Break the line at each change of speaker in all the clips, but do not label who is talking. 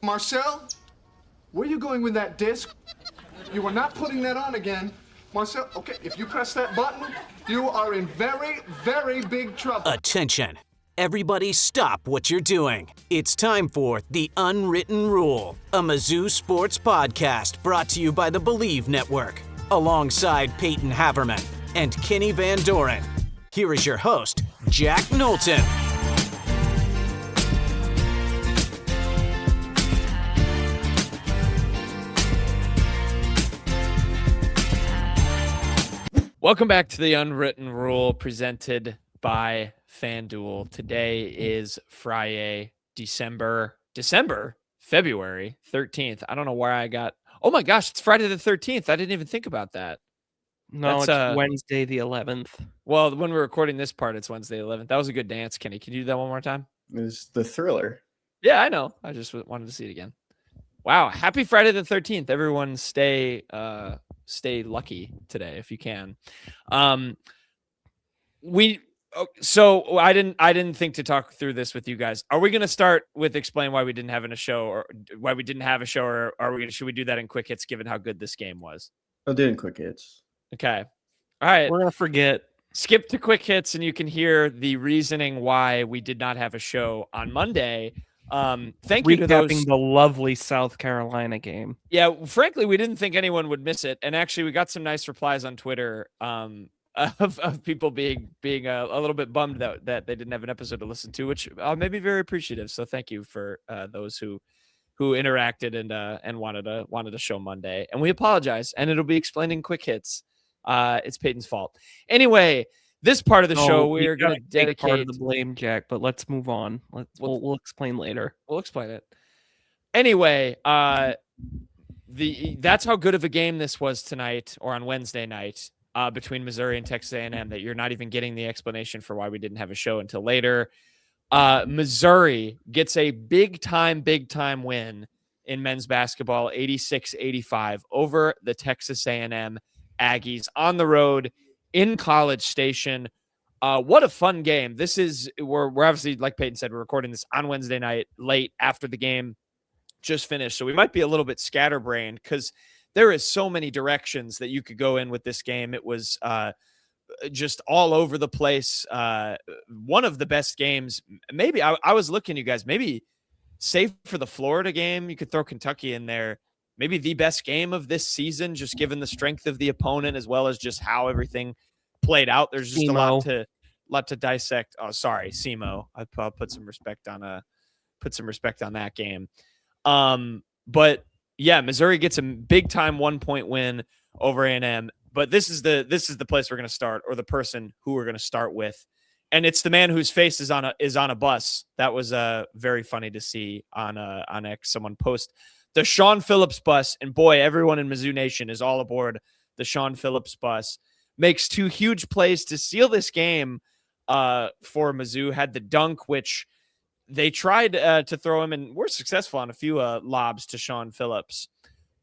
Marcel, where are you going with that disc? You are not putting that on again. Marcel, okay, if you press that button, you are in very, very big trouble.
Attention. Everybody stop what you're doing. It's time for The Unwritten Rule, a Mizzou sports podcast brought to you by the Believe Network, alongside Payton Haverman and Kenny Van Doren. Here is your host, Jack Knowlton.
Welcome back to The Unwritten Rule, presented by FanDuel. Today is Friday, February 13th. I don't know where I got. Oh my gosh, it's Friday the 13th. I didn't even think about that.
No, it's Wednesday the 11th.
Well, when we're recording this part, it's Wednesday the 11th. That was a good dance, Kenny. Can you do that one more time?
It was the Thriller.
Yeah, I know. I just wanted to see it again. Wow, happy Friday the 13th. Everyone stay lucky today if you can. So I didn't think to talk through this with you guys. Are we going to start with explain why we didn't have a show, or should we do that in quick hits given how good this game was?
I'll do it in quick hits.
Okay. All right.
We're going to forget.
Skip to quick hits and you can hear the reasoning why we did not have a show on Monday. Thank you to those.
Recapping the lovely South Carolina game.
Yeah, frankly, we didn't think anyone would miss it, and actually, we got some nice replies on Twitter of people being a little bit bummed that they didn't have an episode to listen to, which made me very appreciative. So thank you for those who interacted and wanted a show Monday, and we apologize, and it'll be explained in quick hits. It's Peyton's fault. Anyway. This part of the show, we are going to dedicate
part of the blame, Jack. But let's move on. We'll explain later.
We'll explain it. Anyway, that's how good of a game this was tonight, or on Wednesday night, between Missouri and Texas A&M, that you're not even getting the explanation for why we didn't have a show until later. Missouri gets a big time win in men's basketball, 86-85 over the Texas A&M Aggies on the road in College Station. What a fun game. We're obviously, like Peyton said, we're recording this on Wednesday night, late after the game just finished. So we might be a little bit scatterbrained because there is so many directions that you could go in with this game. It was just all over the place. One of the best games. Maybe I was looking, you guys, maybe save for the Florida game, you could throw Kentucky in there. Maybe the best game of this season, just given the strength of the opponent as well as just how everything played out. There's just a lot to dissect. Oh, sorry, SEMO. I'll put some respect on that game. But yeah, Missouri gets a big time 1-point win over A&M. But this is the place we're going to start, or the person who we're going to start with, and it's the man whose face is on a bus. That was very funny to see on X. Someone post the Shawn Phillips bus, and boy, everyone in Mizzou Nation is all aboard the Shawn Phillips bus. Makes two huge plays to seal this game for Mizzou. Had the dunk, which they tried to throw him, and were successful on a few lobs to Shawn Phillips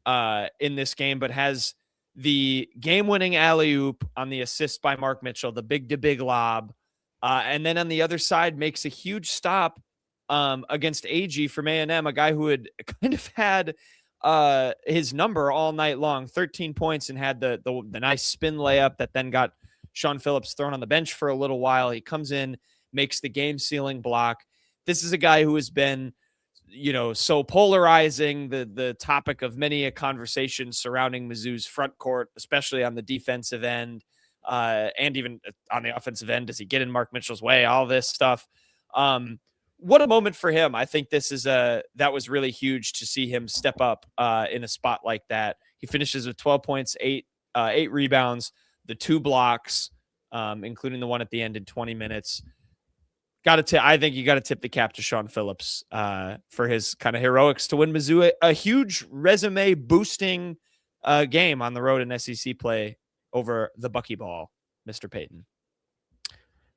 in this game, but has the game-winning alley-oop on the assist by Mark Mitchell, the big-to-big lob, and then on the other side makes a huge stop against AG from A&M, a guy who had kind of had his number all night long, 13 points, and had the nice spin layup that then got Shawn Phillips thrown on the bench for a little while. He comes in, makes the game-sealing block. This is a guy who has been, so polarizing, the topic of many a conversation surrounding Mizzou's front court, especially on the defensive end, and even on the offensive end. Does he get in Mark Mitchell's way? All this stuff. What a moment for him. I think that was really huge to see him step up in a spot like that. He finishes with 12 points, eight rebounds, the 2 blocks, including the one at the end in 20 minutes. I think you got to tip the cap to Shawn Phillips for his kind of heroics to win Mizzou a huge resume boosting game on the road in SEC play over the Buckyball, Mr. Payton.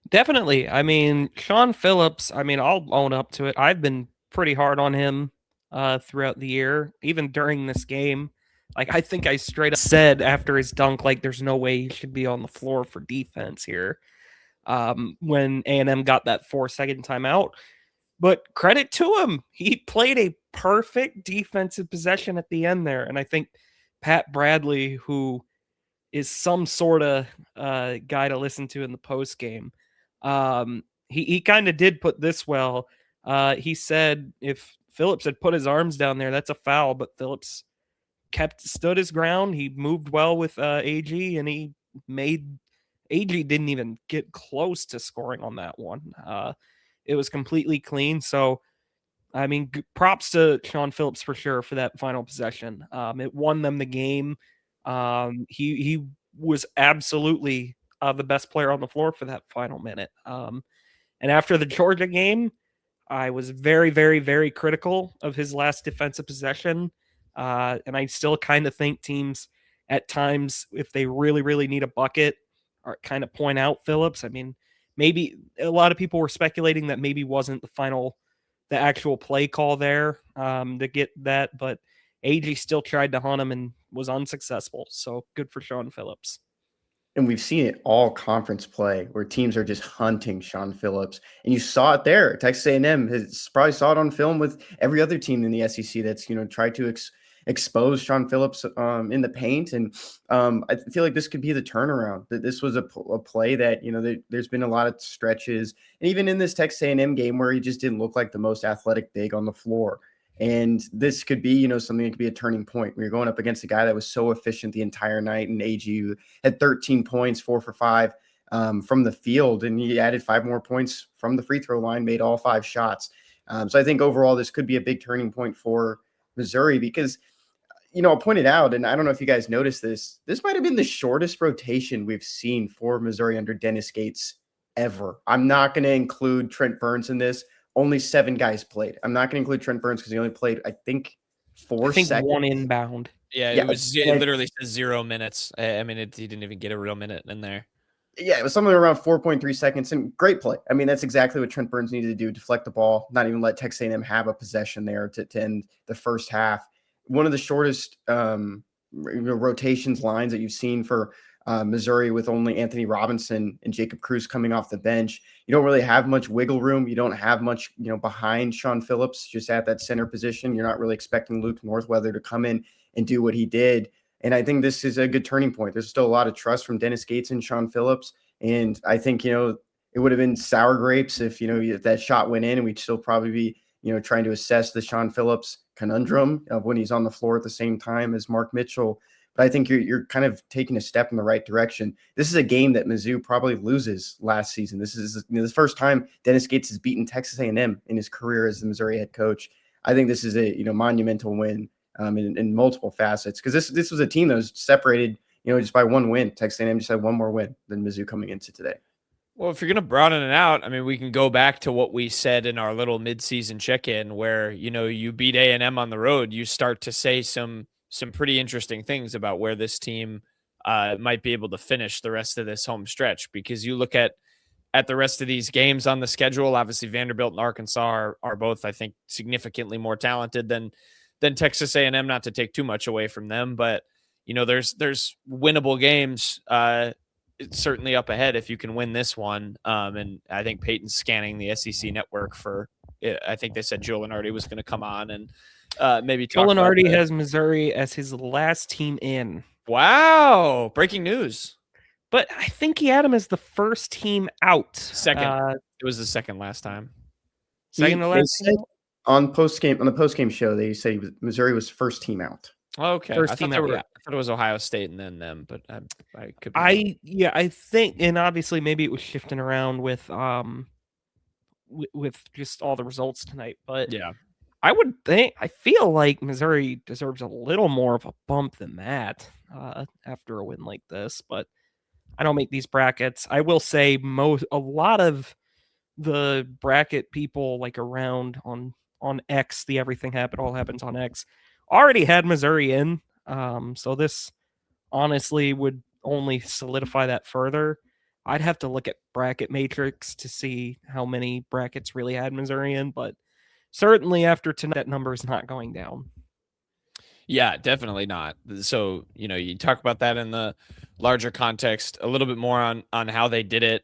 Definitely. I mean, Shawn Phillips, I'll own up to it. I've been pretty hard on him throughout the year, even during this game. Like, I think I straight up said after his dunk, like, there's no way he should be on the floor for defense here. When A&M got that 4-second timeout. But credit to him. He played a perfect defensive possession at the end there. And I think Pat Bradley, who is some sort of guy to listen to in the post game, he kind of did put this well. He said if Phillips had put his arms down there, that's a foul. But Phillips stood his ground. He moved well with AG, and he made AG didn't even get close to scoring on that one. It was completely clean. So, I mean, props to Shawn Phillips for sure for that final possession. It won them the game. He was absolutely the best player on the floor for that final minute. And after the Georgia game, I was very, very, very critical of his last defensive possession. And I still kind of think teams at times, if they really, really need a bucket, are kind of point out Phillips. I mean, maybe a lot of people were speculating that maybe wasn't the actual play call there to get that, but AG still tried to hunt him and was unsuccessful. So good for Shawn Phillips.
And we've seen it all conference play where teams are just hunting Shawn Phillips. And you saw it there. Texas A&M has probably saw it on film with every other team in the SEC that's, tried to expose Shawn Phillips in the paint. And I feel like this could be the turnaround. That this was a play that, there's been a lot of stretches. And even in this Texas A&M game where he just didn't look like the most athletic big on the floor. And this could be, something that could be a turning point where you're going up against a guy that was so efficient the entire night. And AG had 13 points, 4 for 5 from the field. And he added 5 more points from the free throw line, made all 5 shots. So I think overall, this could be a big turning point for Missouri because, I pointed out, and I don't know if you guys noticed this might have been the shortest rotation we've seen for Missouri under Dennis Gates ever. I'm not going to include Trent Burns in this. Only 7 guys played. I'm not going to include Trent Burns because he only played, I think, 4 seconds.
1 inbound.
Yeah, it literally says 0 minutes. I mean, he didn't even get a real minute in there.
Yeah, it was something around 4.3 seconds, and great play. I mean, that's exactly what Trent Burns needed to do, deflect the ball, not even let Texas A&M have a possession there to end the first half. One of the shortest rotations lines that you've seen for Missouri with only Anthony Robinson and Jacob Cruz coming off the bench. You don't really have much wiggle room. You don't have much, behind Shawn Phillips, just at that center position. You're not really expecting Luke Northweather to come in and do what he did. And I think this is a good turning point. There's still a lot of trust from Dennis Gates and Shawn Phillips. And I think, it would have been sour grapes if that shot went in, and we'd still probably be, trying to assess the Shawn Phillips conundrum of when he's on the floor at the same time as Mark Mitchell. But I think you're kind of taking a step in the right direction. This is a game that Mizzou probably loses last season. This is the first time Dennis Gates has beaten Texas A&M in his career as the Missouri head coach. I think this is a monumental win in multiple facets because this was a team that was separated just by 1 win. Texas A&M just had 1 more win than Mizzou coming into today.
Well, if you're going to broaden it out, I mean, we can go back to what we said in our little midseason check-in where, you beat A&M on the road. You start to say some pretty interesting things about where this team might be able to finish the rest of this home stretch, because you look at the rest of these games on the schedule. Obviously, Vanderbilt and Arkansas are both, I think, significantly more talented than Texas A&M, not to take too much away from them. But, there's winnable games certainly up ahead if you can win this one. And I think Payton's scanning the SEC network for, I think they said Joe Lenardi was going to come on and maybe talk.
Joe Lenardi has Missouri as his last team in.
Wow. Breaking news.
But I think he had him as the first team out.
Second. It was the second last time.
Second to last team?
On the post-game show, they say Missouri was first team out.
Okay.
First
I
team
thought
out, yeah.
it was Ohio State and then them, but I could be wrong.
I think, and obviously maybe it was shifting around with just all the results tonight, but
yeah.
I feel like Missouri deserves a little more of a bump than that after a win like this, but I don't make these brackets. I will say a lot of the bracket people like around on X, the Everything All Happens on X, already had Missouri in. So this honestly would only solidify that further. I'd have to look at Bracket Matrix to see how many brackets really had Missouri in, but certainly after tonight, that number is not going down.
Yeah, definitely not. So, you talk about that in the larger context, a little bit more on how they did it.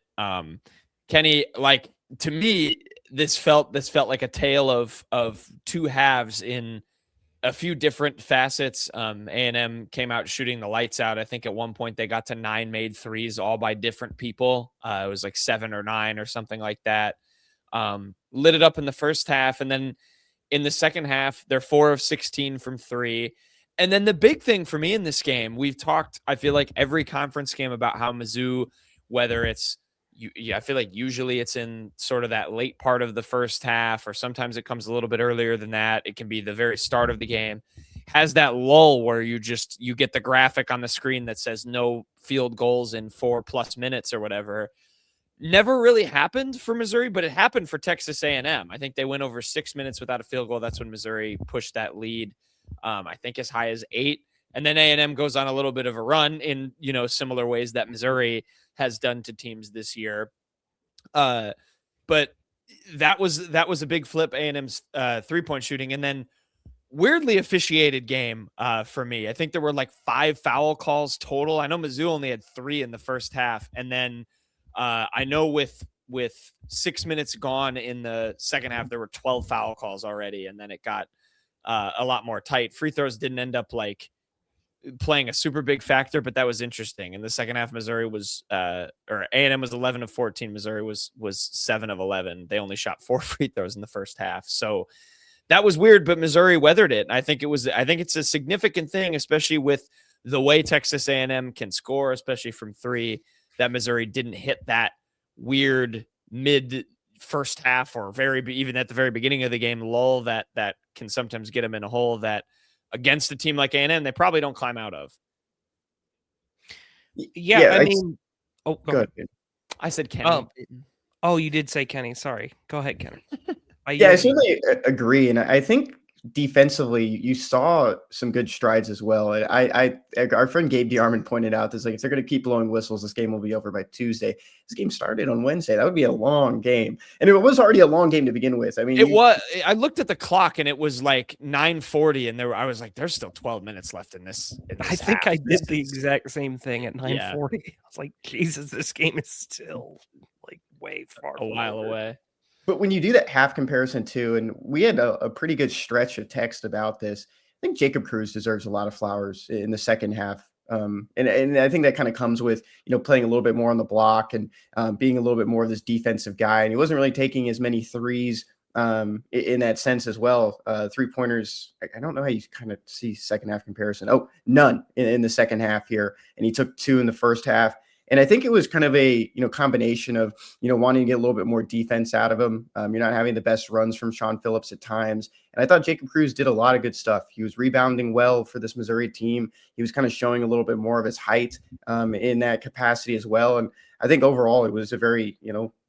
Kenny, like, to me, this felt like a tale of two halves in a few different facets. A&M came out shooting the lights out. I think at one point they got to 9 made threes, all by different people. It was like 7 or 9 or something like that. Lit it up in the first half, and then in the second half, they're 4 of 16 from 3. And then the big thing for me in this game, we've talked, I feel like every conference game, about how Mizzou, whether it's, I feel like usually it's in sort of that late part of the first half, or sometimes it comes a little bit earlier than that. It can be the very start of the game, has that lull where you get the graphic on the screen that says no field goals in 4+ minutes or whatever. Never really happened for Missouri, but it happened for Texas A&M. I think they went over 6 minutes without a field goal. That's when Missouri pushed that lead, I think as high as 8. And then A&M goes on a little bit of a run in, similar ways that Missouri has done to teams this year. But that was a big flip, A&M's 3-point shooting. And then weirdly officiated game for me. I think there were like 5 foul calls total. I know Mizzou only had 3 in the first half. And then I know with 6 minutes gone in the second half, there were 12 foul calls already. And then it got a lot more tight. Free throws didn't end up like playing a super big factor, but that was interesting. In the second half, Missouri was, or A&M was 11 of 14. Missouri was 7 of 11. They only shot 4 free throws in the first half. So that was weird, but Missouri weathered it. I think it's a significant thing, especially with the way Texas A&M can score, especially from 3, that Missouri didn't hit that weird mid first half or even at the very beginning of the game lull that can sometimes get them in a hole that against a team like A&M, they probably don't climb out of.
Yeah, I mean, go ahead.
I said Kenny.
Oh, you did say Kenny. Sorry. Go ahead, Kenny.
I certainly agree. And I think defensively, you saw some good strides as well. Our friend Gabe DeArmond pointed out this, like, if they're going to keep blowing whistles, this game will be over by Tuesday. This game started on Wednesday. That would be a long game. And it was already a long game to begin with. I mean,
I looked at the clock and it was like 9:40 and I was like, there's still 12 minutes left in this
I think half. I did the exact same thing at 9:40. Yeah. I was like, Jesus, this game is still like way far
a while away.
But when you do that half comparison too, and we had a pretty good stretch of text about this, I think Jacob Cruz deserves a lot of flowers in the second half. And I think that kind of comes with, playing a little bit more on the block and being a little bit more of this defensive guy. And he wasn't really taking as many threes in that sense as well. 3-pointers, I don't know how you kind of see second half comparison. Oh, none in the second half here. And he took 2 in the first half. And I think it was kind of a, combination of, wanting to get a little bit more defense out of him. You're not having the best runs from Shawn Phillips at times. And I thought Jacob Cruz did a lot of good stuff. He was rebounding well for this Missouri team. He was kind of showing a little bit more of his height in that capacity as well. And I think overall it was a very,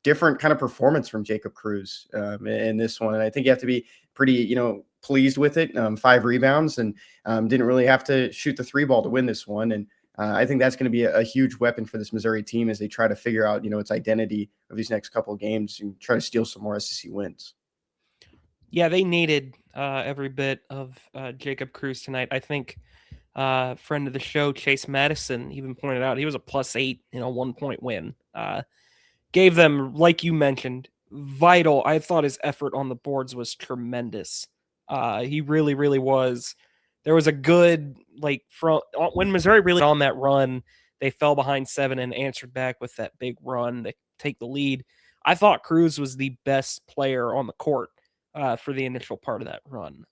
different kind of performance from Jacob Cruz in this one. And I think you have to be pretty, pleased with it. 5 rebounds and didn't really have to shoot the 3 ball to win this one. And I think that's going to be a huge weapon for this Missouri team as they try to figure out, its identity of these next couple of games and try to steal some more SEC wins.
Yeah, they needed every bit of Jacob Cruz tonight. I think friend of the show, Chase Madison, even pointed out he was a +8 in a 1-point win. Gave them, like you mentioned, vital. I thought his effort on the boards was tremendous. He really, really was. There was a good, when Missouri really on that run, they fell behind 7 and answered back with that big run to take the lead. I thought Cruz was the best player on the court for the initial part of that run.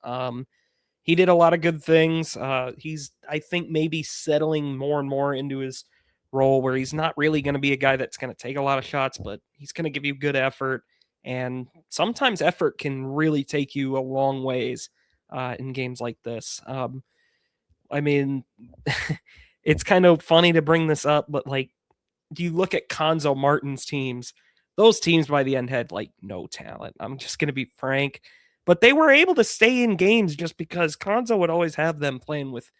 He did a lot of good things. He's, I think, maybe settling more and more into his role where he's not really going to be a guy that's going to take a lot of shots, but he's going to give you good effort. And sometimes effort can really take you a long ways in games like this. I mean, it's kind of funny to bring this up, but do you look at Konzo Martin's teams? Those teams by the end had no talent. I'm just going to be frank, but they were able to stay in games just because Konzo would always have them playing with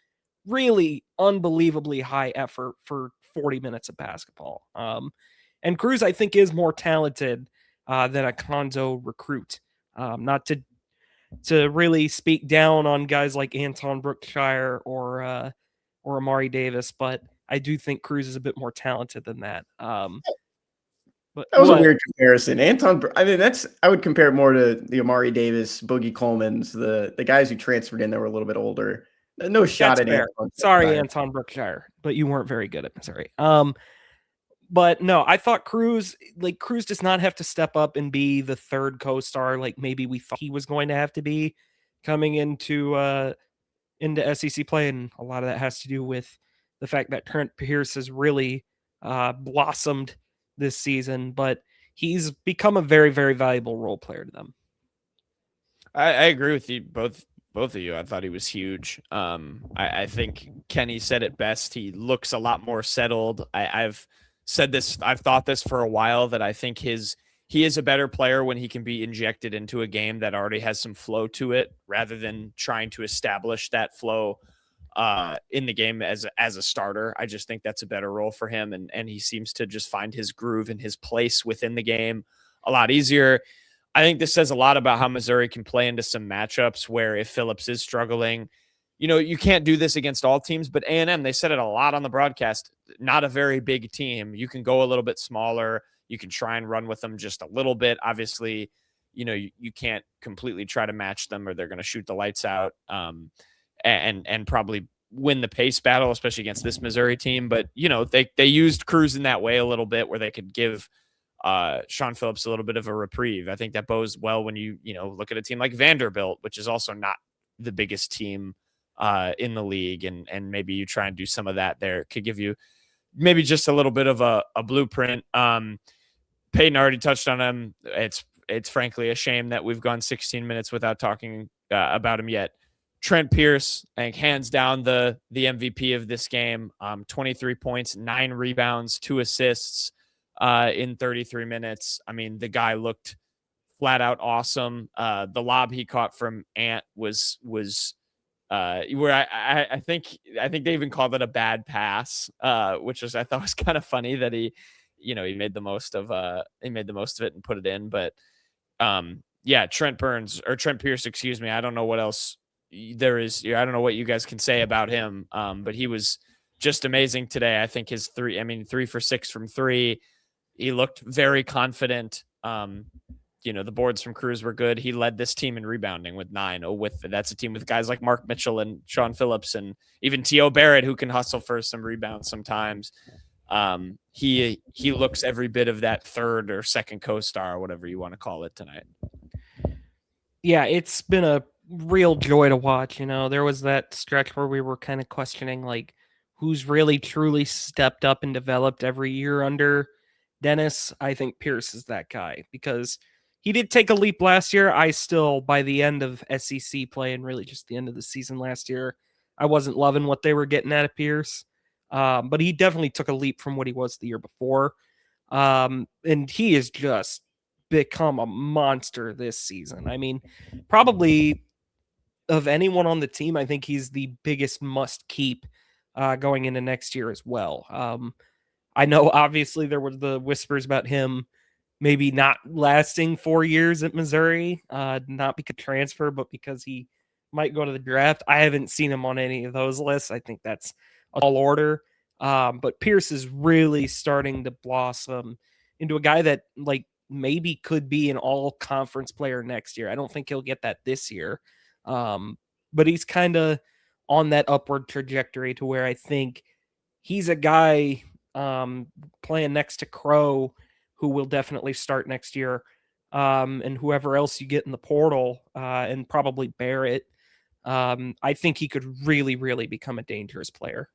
really unbelievably high effort for 40 minutes of basketball. And Cruz, I think, is more talented than a Konzo recruit. Not to really speak down on guys like Anton Brookshire or Amari Davis, but I do think Cruz is a bit more talented than that. But
That was a weird comparison. I mean, I would compare it more to the Amari Davis, Boogie Colemans, the guys who transferred in that were a little bit older. No shot at
fair.
Anton.
Sorry, Anton Brookshire, but you weren't very good at Missouri. But no, I thought Cruz does not have to step up and be the third co-star like maybe we thought he was going to have to be coming into SEC play, and a lot of that has to do with the fact that Trent Pierce has really blossomed this season, but he's become a very, very valuable role player to them.
I agree with you both of you. I thought he was huge. I think Kenny said it best. He looks a lot more settled. I've said this, I've thought this for a while, that I think he is a better player when he can be injected into a game that already has some flow to it, rather than trying to establish that flow in the game as a starter. I just think that's a better role for him, and he seems to just find his groove and his place within the game a lot easier. I think this says a lot about how Missouri can play into some matchups where if Phillips is struggling, you can't do this against all teams, but A&M, they said it a lot on the broadcast, not a very big team. You can go a little bit smaller. You can try and run with them just a little bit. Obviously, you can't completely try to match them or they're going to shoot the lights out and probably win the pace battle, especially against this Missouri team. But, they used Cruz in that way a little bit where they could give Shawn Phillips a little bit of a reprieve. I think that bodes well when you look at a team like Vanderbilt, which is also not the biggest team in the league, and maybe you try and do some of that there. It could give you maybe just a little bit of a blueprint. Payton already touched on him. It's frankly a shame that we've gone 16 minutes without talking about him yet. Trent Pierce, I think hands down the MVP of this game. 23 points, 9 rebounds, 2 assists in 33 minutes. I mean, the guy looked flat out awesome. The lob he caught from Ant was where I think they even called it a bad pass, which I thought was kind of funny that he made the most of it and put it in. But Trent Pierce, excuse me. I don't know what else there is. I don't know what you guys can say about him. But he was just amazing today. I think his 3 for 6 from 3. He looked very confident. The boards from Cruz were good. He led this team in rebounding with 9. That's a team with guys like Mark Mitchell and Shawn Phillips and even T.O. Barrett, who can hustle for some rebounds sometimes. He looks every bit of that third or second co-star, or whatever you want to call it, tonight.
Yeah, it's been a real joy to watch. There was that stretch where we were kind of questioning like who's really truly stepped up and developed every year under Dennis. I think Pierce is that guy because he did take a leap last year. I still, by the end of SEC play and really just the end of the season last year, I wasn't loving what they were getting out of Pierce. But he definitely took a leap from what he was the year before. And he has just become a monster this season. I mean, probably of anyone on the team, I think he's the biggest must keep going into next year as well. I know obviously there were the whispers about him maybe not lasting 4 years at Missouri, not because of transfer, but because he might go to the draft. I haven't seen him on any of those lists. I think that's a tall order. But Pierce is really starting to blossom into a guy that like maybe could be an all-conference player next year. I don't think he'll get that this year. But he's kind of on that upward trajectory to where I think he's a guy playing next to Crow who will definitely start next year. And whoever else you get in the portal, and probably Barrett, I think he could really, really become a dangerous player.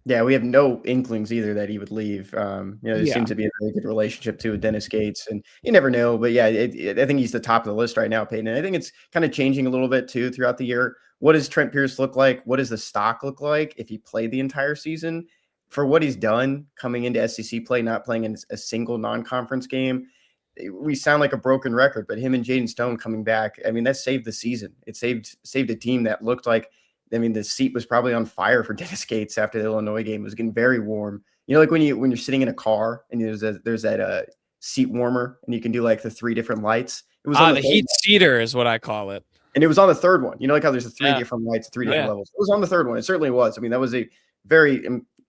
Yeah, we have no inklings either that he would leave. There seems to be a really good relationship too with Dennis Gates, and you never know. But yeah, I think he's the top of the list right now, Payton. And I think it's kind of changing a little bit too throughout the year. What does Trent Pierce look like? What does the stock look like if he played the entire season? For what he's done coming into SEC play, not playing in a single non-conference game, we sound like a broken record. But him and Jaden Stone coming back, I mean, that saved the season. It saved a team that looked like, I mean, the seat was probably on fire for Dennis Gates after the Illinois game. It was getting very warm. Like when you're sitting in a car and there's that seat warmer and you can do like the 3 different lights. It was on
the heat seater is what I call it.
And it was on the third one. Like how there's 3 different lights, 3 different levels. It was on the third one. It certainly was. I mean, that was a very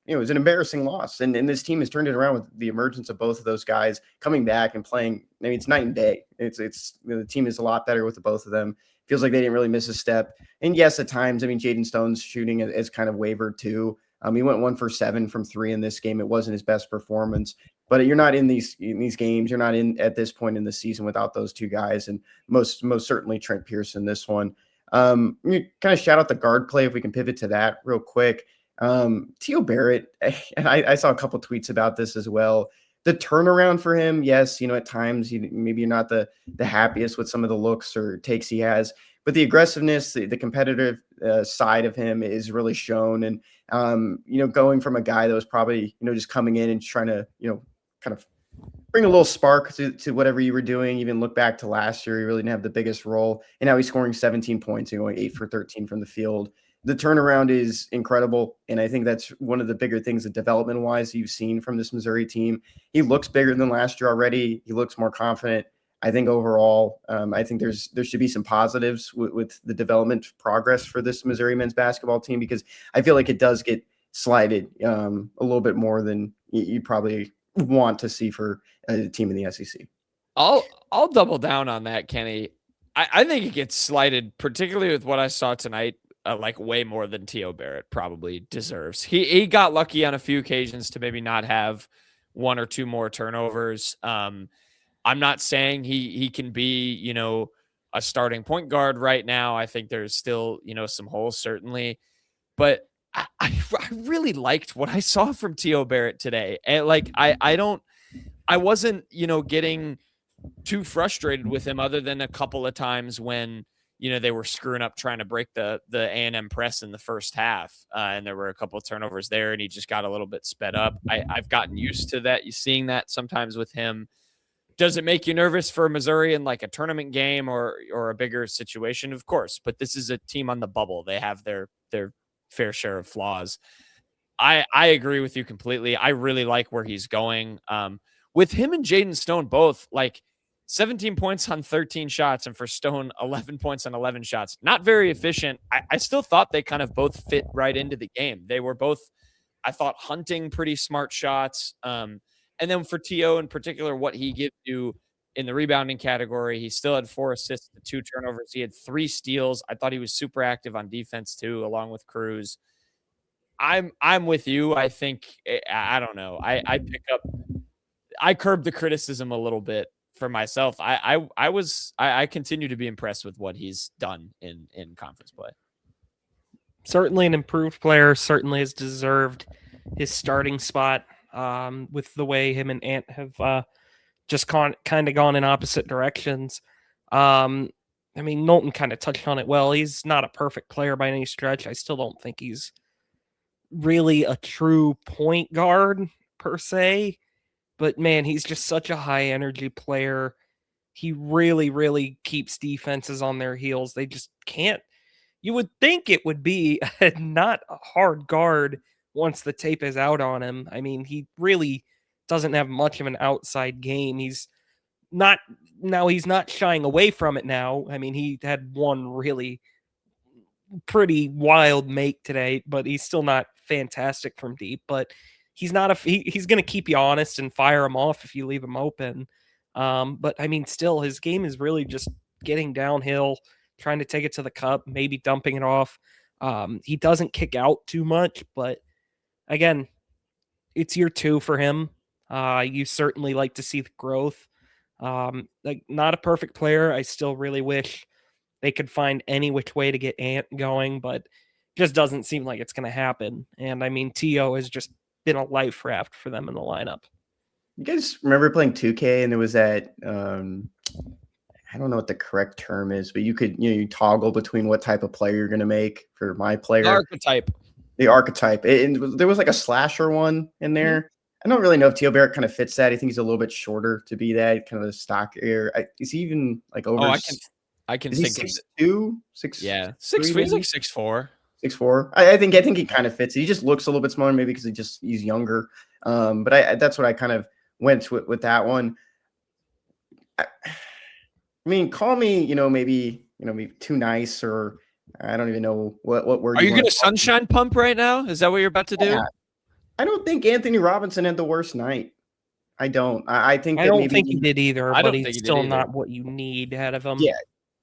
it was an embarrassing loss. And this team has turned it around with the emergence of both of those guys coming back and playing. I mean, it's night and day. The team is a lot better with the both of them. Feels like they didn't really miss a step. And yes, at times, I mean, Jaden Stone's shooting has kind of wavered too. He went 1 for 7 from 3 in this game. It wasn't his best performance, but you're not in these games. You're not in at this point in the season without those two guys, and most certainly Trent Pierce in this one. You kind of shout out the guard play if we can pivot to that real quick. T.O. Barrett, and I saw a couple tweets about this as well. The turnaround for him, yes, at times maybe you're not the happiest with some of the looks or takes he has, but the aggressiveness, the competitive side of him is really shown. And going from a guy that was probably just coming in and trying to kind of bring a little spark to whatever you were doing. Even look back to last year, he really didn't have the biggest role, and now he's scoring 17 points and going 8 for 13 from the field. The turnaround is incredible, and I think that's one of the bigger things that development-wise you've seen from this Missouri team. He looks bigger than last year already. He looks more confident. I think overall, I think there should be some positives with the development progress for this Missouri men's basketball team, because I feel like it does get slighted a little bit more than you probably want to see for a team in the SEC.
I'll double down on that, Kenny. I think it gets slighted, particularly with what I saw tonight. Like way more than T.O. Barrett probably deserves. He got lucky on a few occasions to maybe not have 1 or 2 more turnovers. I'm not saying he can be, a starting point guard right now. I think there's still, some holes certainly, but I really liked what I saw from T.O. Barrett today. And I wasn't, getting too frustrated with him other than a couple of times when, they were screwing up trying to break the A&M press in the first half. And there were a couple of turnovers there, and he just got a little bit sped up. I've gotten used to that. You're seeing that sometimes with him. Does it make you nervous for Missouri in like a tournament game or a bigger situation? Of course, but this is a team on the bubble. They have their fair share of flaws. I agree with you completely. I really like where he's going. With him and Jaden Stone both, like 17 points on 13 shots, and for Stone, 11 points on 11 shots. Not very efficient. I still thought they kind of both fit right into the game. They were both, I thought, hunting pretty smart shots. And then for T.O. in particular, what he gives you in the rebounding category, he still had 4 assists and 2 turnovers. He had 3 steals. I thought he was super active on defense too, along with Cruz. I'm with you. I think, I don't know. I curbed the criticism a little bit for myself. I continue to be impressed with what he's done in conference play.
Certainly an improved player, certainly has deserved his starting spot, with the way him and Ant have just kind of gone in opposite directions. I mean, Knowlton kind of touched on it well. He's not a perfect player by any stretch. I still don't think he's really a true point guard per se. But, man, he's just such a high-energy player. He really, really keeps defenses on their heels. They just can't. You would think it would be not a hard guard once the tape is out on him. I mean, he really doesn't have much of an outside game. He's not shying away from it now. I mean, he had one really pretty wild make today, but he's still not fantastic from deep. But he's not he's going to keep you honest and fire him off if you leave him open. But I mean, still, his game is really just getting downhill, trying to take it to the cup, maybe dumping it off. He doesn't kick out too much, but again, it's year 2 for him. You certainly like to see the growth. Like, not a perfect player. I still really wish they could find any which way to get Ant going, but just doesn't seem like it's going to happen. And I mean, T.O. has just been a life raft for them in the lineup.
You guys remember playing 2K and there was that, I don't know what the correct term is, but you could, you toggle between what type of player you're going to make for my player. The archetype. And there was like a slasher one in there. Mm-hmm. I don't really know if T.O. Barrett kind of fits that. I think he's a little bit shorter to be that, kind of a stock air. Is he even like over?
I can think
6'2", 6.
Yeah, 6 feet, like 6'4".
6'4". I think he kind of fits. He just looks a little bit smaller, maybe because he's younger. But that's what I kind of went with that one. I mean, call me, maybe too nice, or I don't even know what word.
Are you going to sunshine pump right now? Is that what you're about to do?
I don't think Anthony Robinson had the worst night. I don't. I think
I
that
don't
maybe
think he did either,
I
but
don't think
he's
he did
still
either.
not what you need out of him.
Yeah.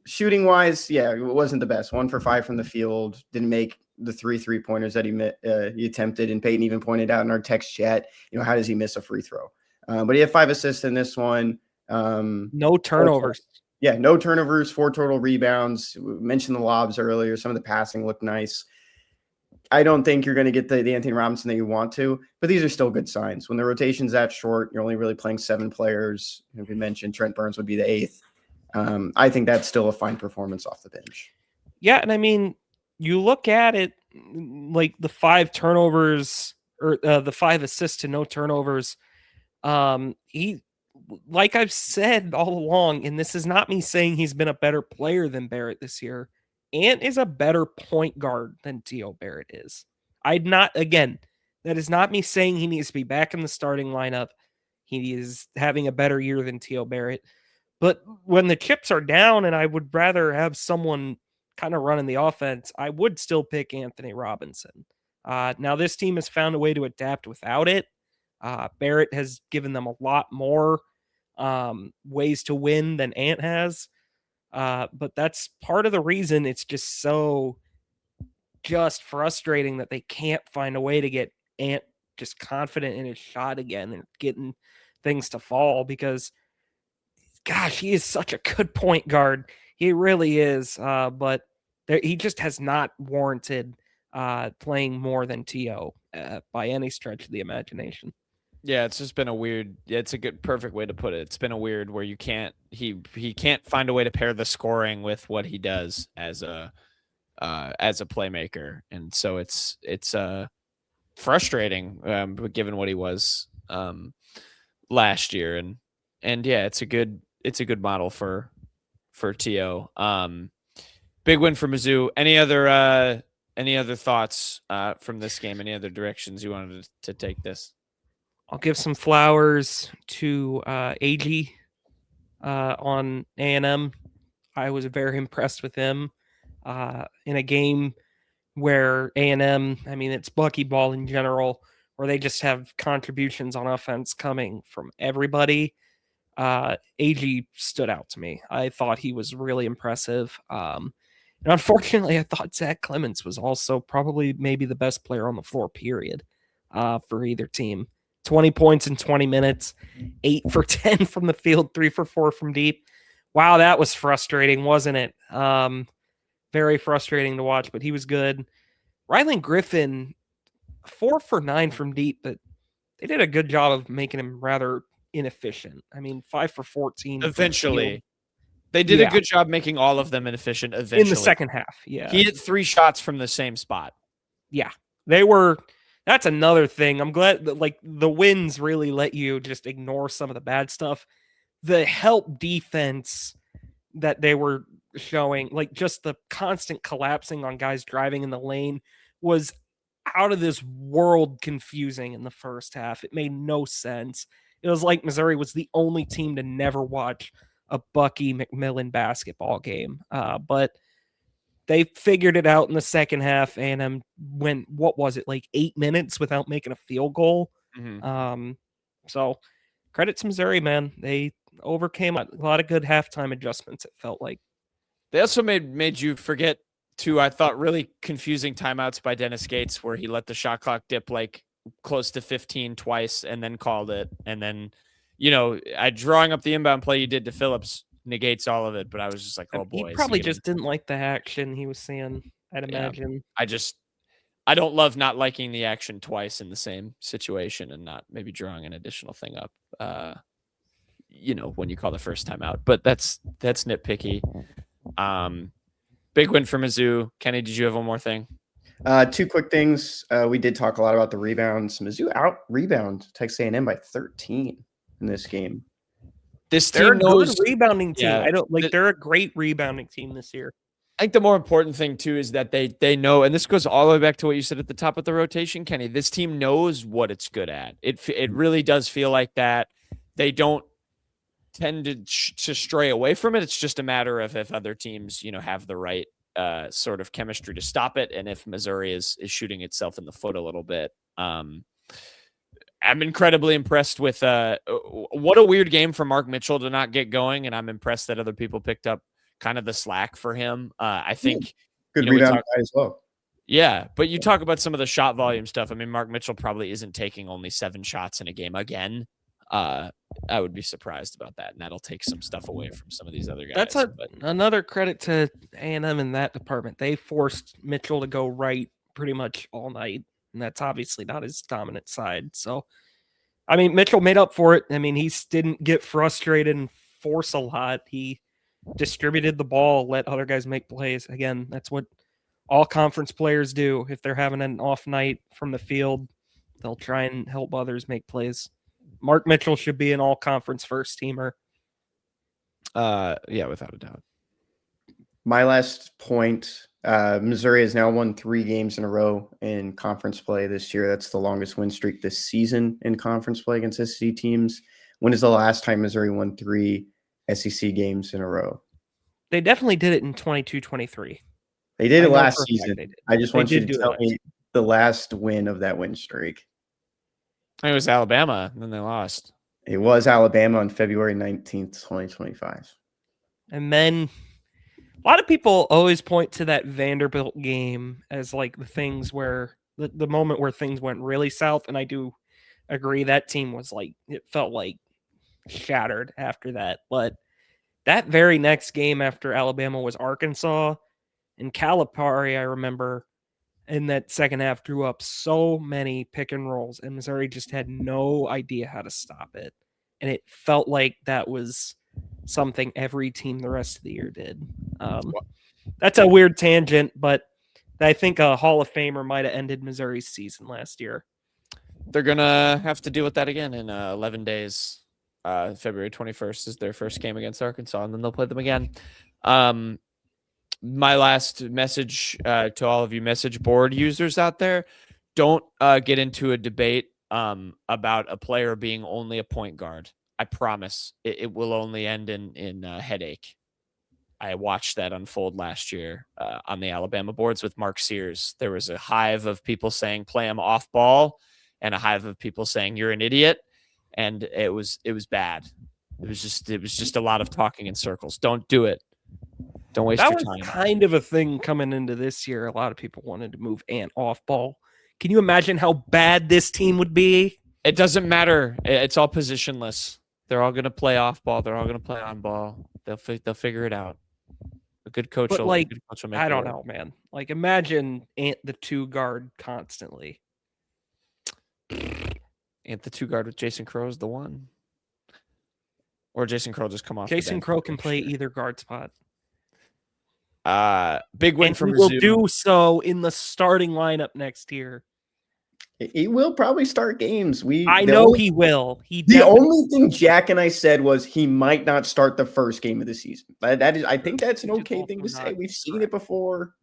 Shooting wise, yeah, it wasn't the best. 1 for 5 from the field. Didn't make the 3 3-pointers that he attempted. And Payton even pointed out in our text chat, how does he miss a free throw? But he had 5 assists in this one.
No turnovers.
Yeah, no turnovers, 4 total rebounds. We mentioned the lobs earlier. Some of the passing looked nice. I don't think you're going to get the Anthony Robinson that you want to, but these are still good signs. When the rotation's that short, you're only really playing 7 players. We mentioned Trent Burns would be the 8th. I think that's still a fine performance off the bench.
Yeah, and I mean, you look at it like the 5 turnovers or the 5 assists to no turnovers. He, like I've said all along, and this is not me saying he's been a better player than Barrett this year. Ant is a better point guard than T.O. Barrett is. That is not me saying he needs to be back in the starting lineup. He is having a better year than T.O. Barrett. But when the chips are down and I would rather have someone kind of running the offense, I would still pick Anthony Robinson. Now, this team has found a way to adapt without it. Barrett has given them a lot more ways to win than Ant has. But that's part of the reason it's just frustrating that they can't find a way to get Ant just confident in his shot again and getting things to fall because, gosh, he is such a good point guard. He really is. But he just has not warranted playing more than T.O. By any stretch of the imagination.
Yeah, it's just been it's a perfect way to put it. It's been a weird where he can't find a way to pair the scoring with what he does as a playmaker. And so it's frustrating given what he was last year. And yeah, it's a good model for T.O. Big win for Mizzou. Any other thoughts from this game? Any other directions you wanted to take this?
I'll give some flowers to AG on A&M. I was very impressed with him in a game where A&M, I mean, it's buckyball in general, where they just have contributions on offense coming from everybody. AG stood out to me. I thought he was really impressive. And unfortunately, I thought Zach Clements was also probably maybe the best player on the floor, period, for either team. 20 points in 20 minutes, 8 for 10 from the field, 3 for 4 from deep. Wow, that was frustrating, wasn't it? Very frustrating to watch, but he was good. Rylan Griffin, 4 for 9 from deep, but they did a good job of making him rather inefficient. I mean, 5 for 14.
Eventually. They did a good job making all of them inefficient eventually.
In the second half, yeah.
He hit 3 shots from the same spot.
Yeah, they were... That's another thing. I'm glad that the wins really let you just ignore some of the bad stuff. The help defense that they were showing, just the constant collapsing on guys driving in the lane was out of this world confusing in the first half. It made no sense. It was like Missouri was the only team to never watch a Bucky McMillan basketball game. But they figured it out in the second half and went, 8 minutes without making a field goal.
Mm-hmm.
So credit to Missouri, man. They overcame a lot of good halftime adjustments, it felt like.
They also made you forget 2, I thought, really confusing timeouts by Dennis Gates where he let the shot clock dip close to 15 twice and then called it. And then, drawing up the inbound play you did to Phillips negates all of it, but I was just like, oh boy.
He probably just didn't like the action he was seeing, I'd imagine.
I don't love not liking the action twice in the same situation and not maybe drawing an additional thing up, when you call the first time out. But that's nitpicky. Big win for Mizzou. Kenny, did you have one more thing?
2 quick things. We did talk a lot about the rebounds. Mizzou out-rebound Texas A&M by 13 in this game.
This
They're
team knows
a good rebounding team.
Yeah,
they're a great rebounding team this year.
I think the more important thing too is that they know, and this goes all the way back to what you said at the top of the rotation, Kenny. This team knows what it's good at. It really does feel like that. They don't tend to stray away from it. It's just a matter of if other teams, have the right sort of chemistry to stop it, and if Missouri is shooting itself in the foot a little bit. I'm incredibly impressed with what a weird game for Mark Mitchell to not get going, and I'm impressed that other people picked up kind of the slack for him. I think
good rebound guy as well.
Yeah, but you talk about some of the shot volume stuff. I mean, Mark Mitchell probably isn't taking only 7 shots in a game again. I would be surprised about that, and that'll take some stuff away from some of these other guys.
That's another credit to A&M in that department. They forced Mitchell to go right pretty much all night, and that's obviously not his dominant side. So, I mean, Mitchell made up for it. I mean, he didn't get frustrated and force a lot. He distributed the ball, let other guys make plays. Again, that's what all conference players do. If they're having an off night from the field, they'll try and help others make plays. Mark Mitchell should be an all-conference first-teamer.
Yeah, without a doubt.
My last point, Missouri has now won 3 games in a row in conference play this year. That's the longest win streak this season in conference play against SEC teams. When is the last time Missouri won 3 SEC games in a row?
They definitely did it in 22-23.
They did it last season. I just want you to tell me the last win of that win streak.
It was Alabama, and then they lost.
It was Alabama on February 19th, 2025.
And then a lot of people always point to that Vanderbilt game as like the things where the moment where things went really south. And I do agree that team was like, it felt like shattered after that. But that very next game after Alabama was Arkansas, and Calipari, I remember, in that second half drew up so many pick and rolls, and Missouri just had no idea how to stop it. And it felt like that was something every team the rest of the year did. That's a weird tangent, but I think a Hall of Famer might have ended Missouri's season last year.
They're going to have to deal with that again in 11 days. February 21st is their first game against Arkansas, and then they'll play them again. My last message to all of you message board users out there, don't get into a debate about a player being only a point guard. I promise it will only end in headache. I watched that unfold last year on the Alabama boards with Mark Sears. There was a hive of people saying play him off ball and a hive of people saying you're an idiot. And it was bad. It was just a lot of talking in circles. Don't do it. Don't waste your time.
That was kind of a thing coming into this year. A lot of people wanted to move Ant off ball. Can you imagine how bad this team would be?
It doesn't matter. It's all positionless. They're all going to play off ball. They're all going to play on ball. They'll figure it out. A good coach will make
I don't know, man. Like, imagine Ant the 2 guard constantly.
Ant the 2 guard with Jason Crow is the one. Or Jason Crow just come off.
Jason Crow can play either guard spot.
Big win for Mizzou.
Will do so in the starting lineup next year.
He will probably start games.
I know he will.
The only thing Jack and I said was he might not start the first game of the season. I think that's an okay thing to say. We've seen it before.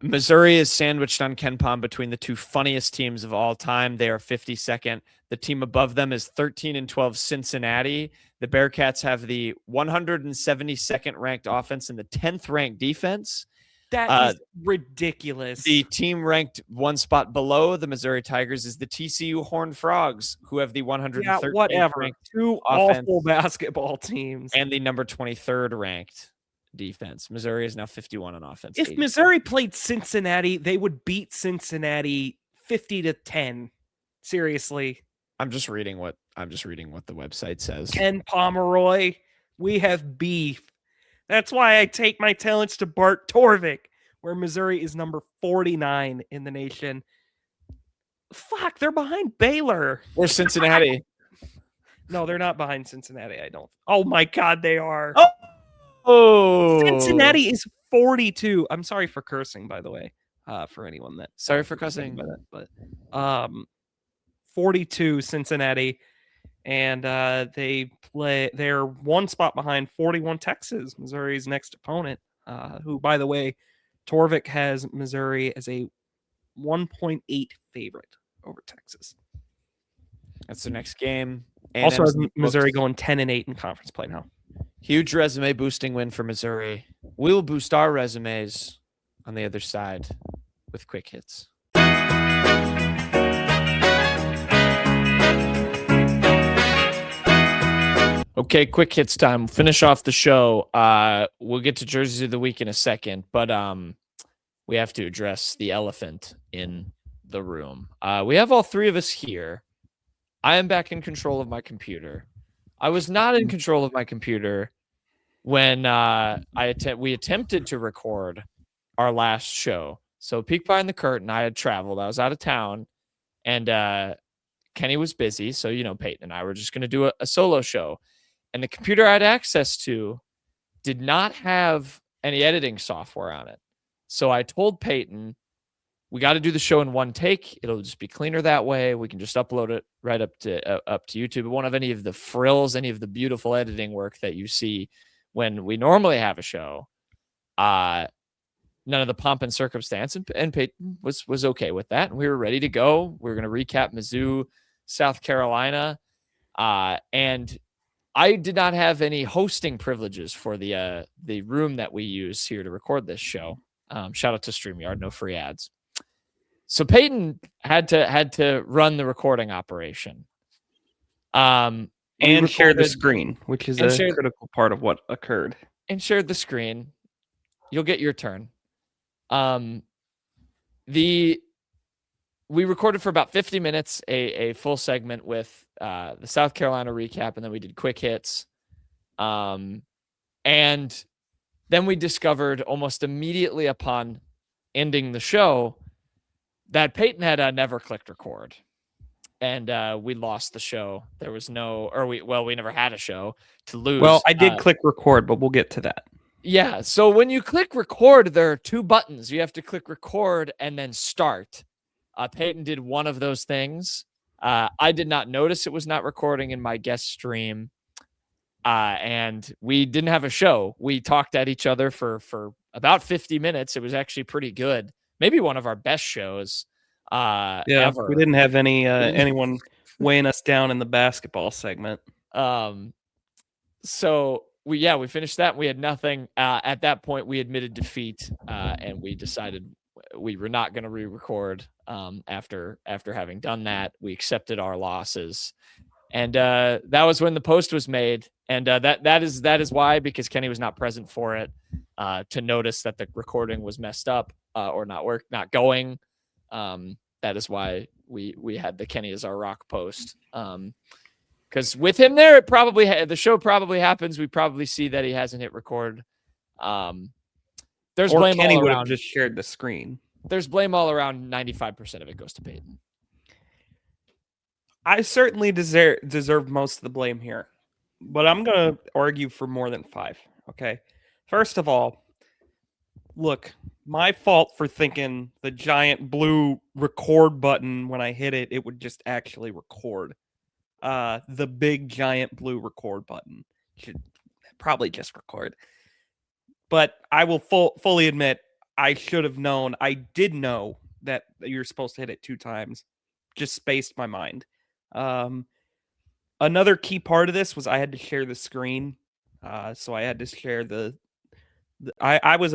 Missouri is sandwiched on KenPom between the 2 funniest teams of all time. They are 52nd. The team above them is 13-12 Cincinnati. The Bearcats have the 172nd ranked offense and the 10th ranked defense.
That is ridiculous.
The team ranked 1 spot below the Missouri Tigers is the TCU Horned Frogs, who have the 113th ranked
2 awful basketball teams
and the number 23rd ranked defense. Missouri is now 51 on offense.
If Missouri played Cincinnati, they would beat Cincinnati 50-10. Seriously.
I'm just reading what the website says.
Ken Pomeroy, we have beef. That's why I take my talents to Bart Torvik, where Missouri is number 49 in the nation. Fuck, they're behind Baylor.
Or Cincinnati.
No, they're not behind Cincinnati, I don't. Oh my God, they are.
Oh,
Cincinnati is 42. I'm sorry for cursing, by the way, for anyone that.
Sorry for cussing.
But 42 Cincinnati, and they're 1 spot behind 41 Texas, Missouri's next opponent, who, by the way, Torvik has Missouri as a 1.8 favorite over Texas.
That's the next game.
Also has Missouri going 10-8 in conference play now.
Huge resume boosting win for Missouri. We will boost our resumes on the other side with quick hits. Okay, quick hits time. Finish off the show. We'll get to Jerseys of the Week in a second, but we have to address the elephant in the room. We have all three of us here. I am back in control of my computer. I was not in control of my computer when we attempted to record our last show. So peek behind the curtain, I had traveled. I was out of town, and Kenny was busy. So, Payton and I were just going to do a solo show. And the computer I had access to did not have any editing software on it. So I told Payton, we got to do the show in one take. It'll just be cleaner that way. We can just upload it right up to YouTube. It won't have any of the frills, any of the beautiful editing work that you see when we normally have a show. None of the pomp and circumstance. And Payton was okay with that. And we were ready to go. We were going to recap Mizzou, South Carolina. And I did not have any hosting privileges for the room that we use here to record this show. Shout out to StreamYard, no free ads. So Payton had to run the recording operation.
And share the screen, which is a critical part of what occurred.
And shared the screen. You'll get your turn. We recorded for about 50 minutes, a full segment with the South Carolina recap, and then we did quick hits. And then we discovered almost immediately upon ending the show that Payton had never clicked record. And we lost the show. There was we never had a show to lose.
Well, I did click record, but we'll get to that.
Yeah. So when you click record, there are two buttons. You have to click record and then start. Payton did one of those things. I did not notice it was not recording in my guest stream. And we didn't have a show. We talked at each other for about 50 minutes. It was actually pretty good. Maybe one of our best shows ever.
We didn't have anyone weighing us down in the basketball segment.
So we finished that. We had nothing. At that point, we admitted defeat, and we decided we were not going to re-record. After having done that, we accepted our losses, and that was when the post was made. And that is why, because Kenny was not present for it to notice that the recording was messed up or not going. That is why we had the Kenny is our rock post. Because with him there, the show probably happens. We probably see that he hasn't hit record. There's blame
Kenny
all
would
around.
have just shared the screen.
There's blame all around. 95% of it goes to Payton.
I certainly deserve most of the blame here, but I'm going to argue for more than 5. Okay. First of all, look, my fault for thinking the giant blue record button, when I hit it, it would just actually record. The big giant blue record button should probably just record. But I will fully admit, I should have known. I did know that you're supposed to hit it 2 times. Just spaced my mind. Another key part of this was I had to share the screen. So I had to share I was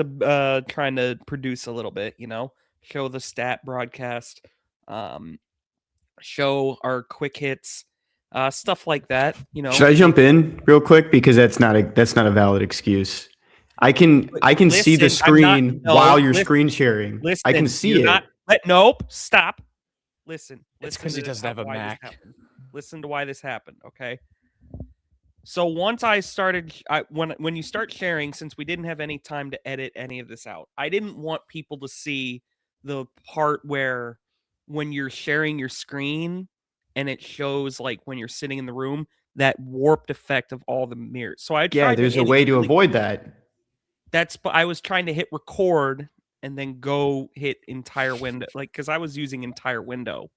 trying to produce a little bit, show the stat broadcast, show our quick hits, stuff like that.
Should I jump in real quick, because that's not a valid excuse. I can see the screen while you're screen sharing. I can see it.
Nope. Stop. Listen.
It's because he doesn't have a Mac.
Listen to why this happened. Okay. So once I started, when you start sharing, since we didn't have any time to edit any of this out, I didn't want people to see the part where when you're sharing your screen and it shows like when you're sitting in the room, that warped effect of all the mirrors. So
there's a way to avoid that.
I was trying to hit record and then go hit entire window, because I was using entire window,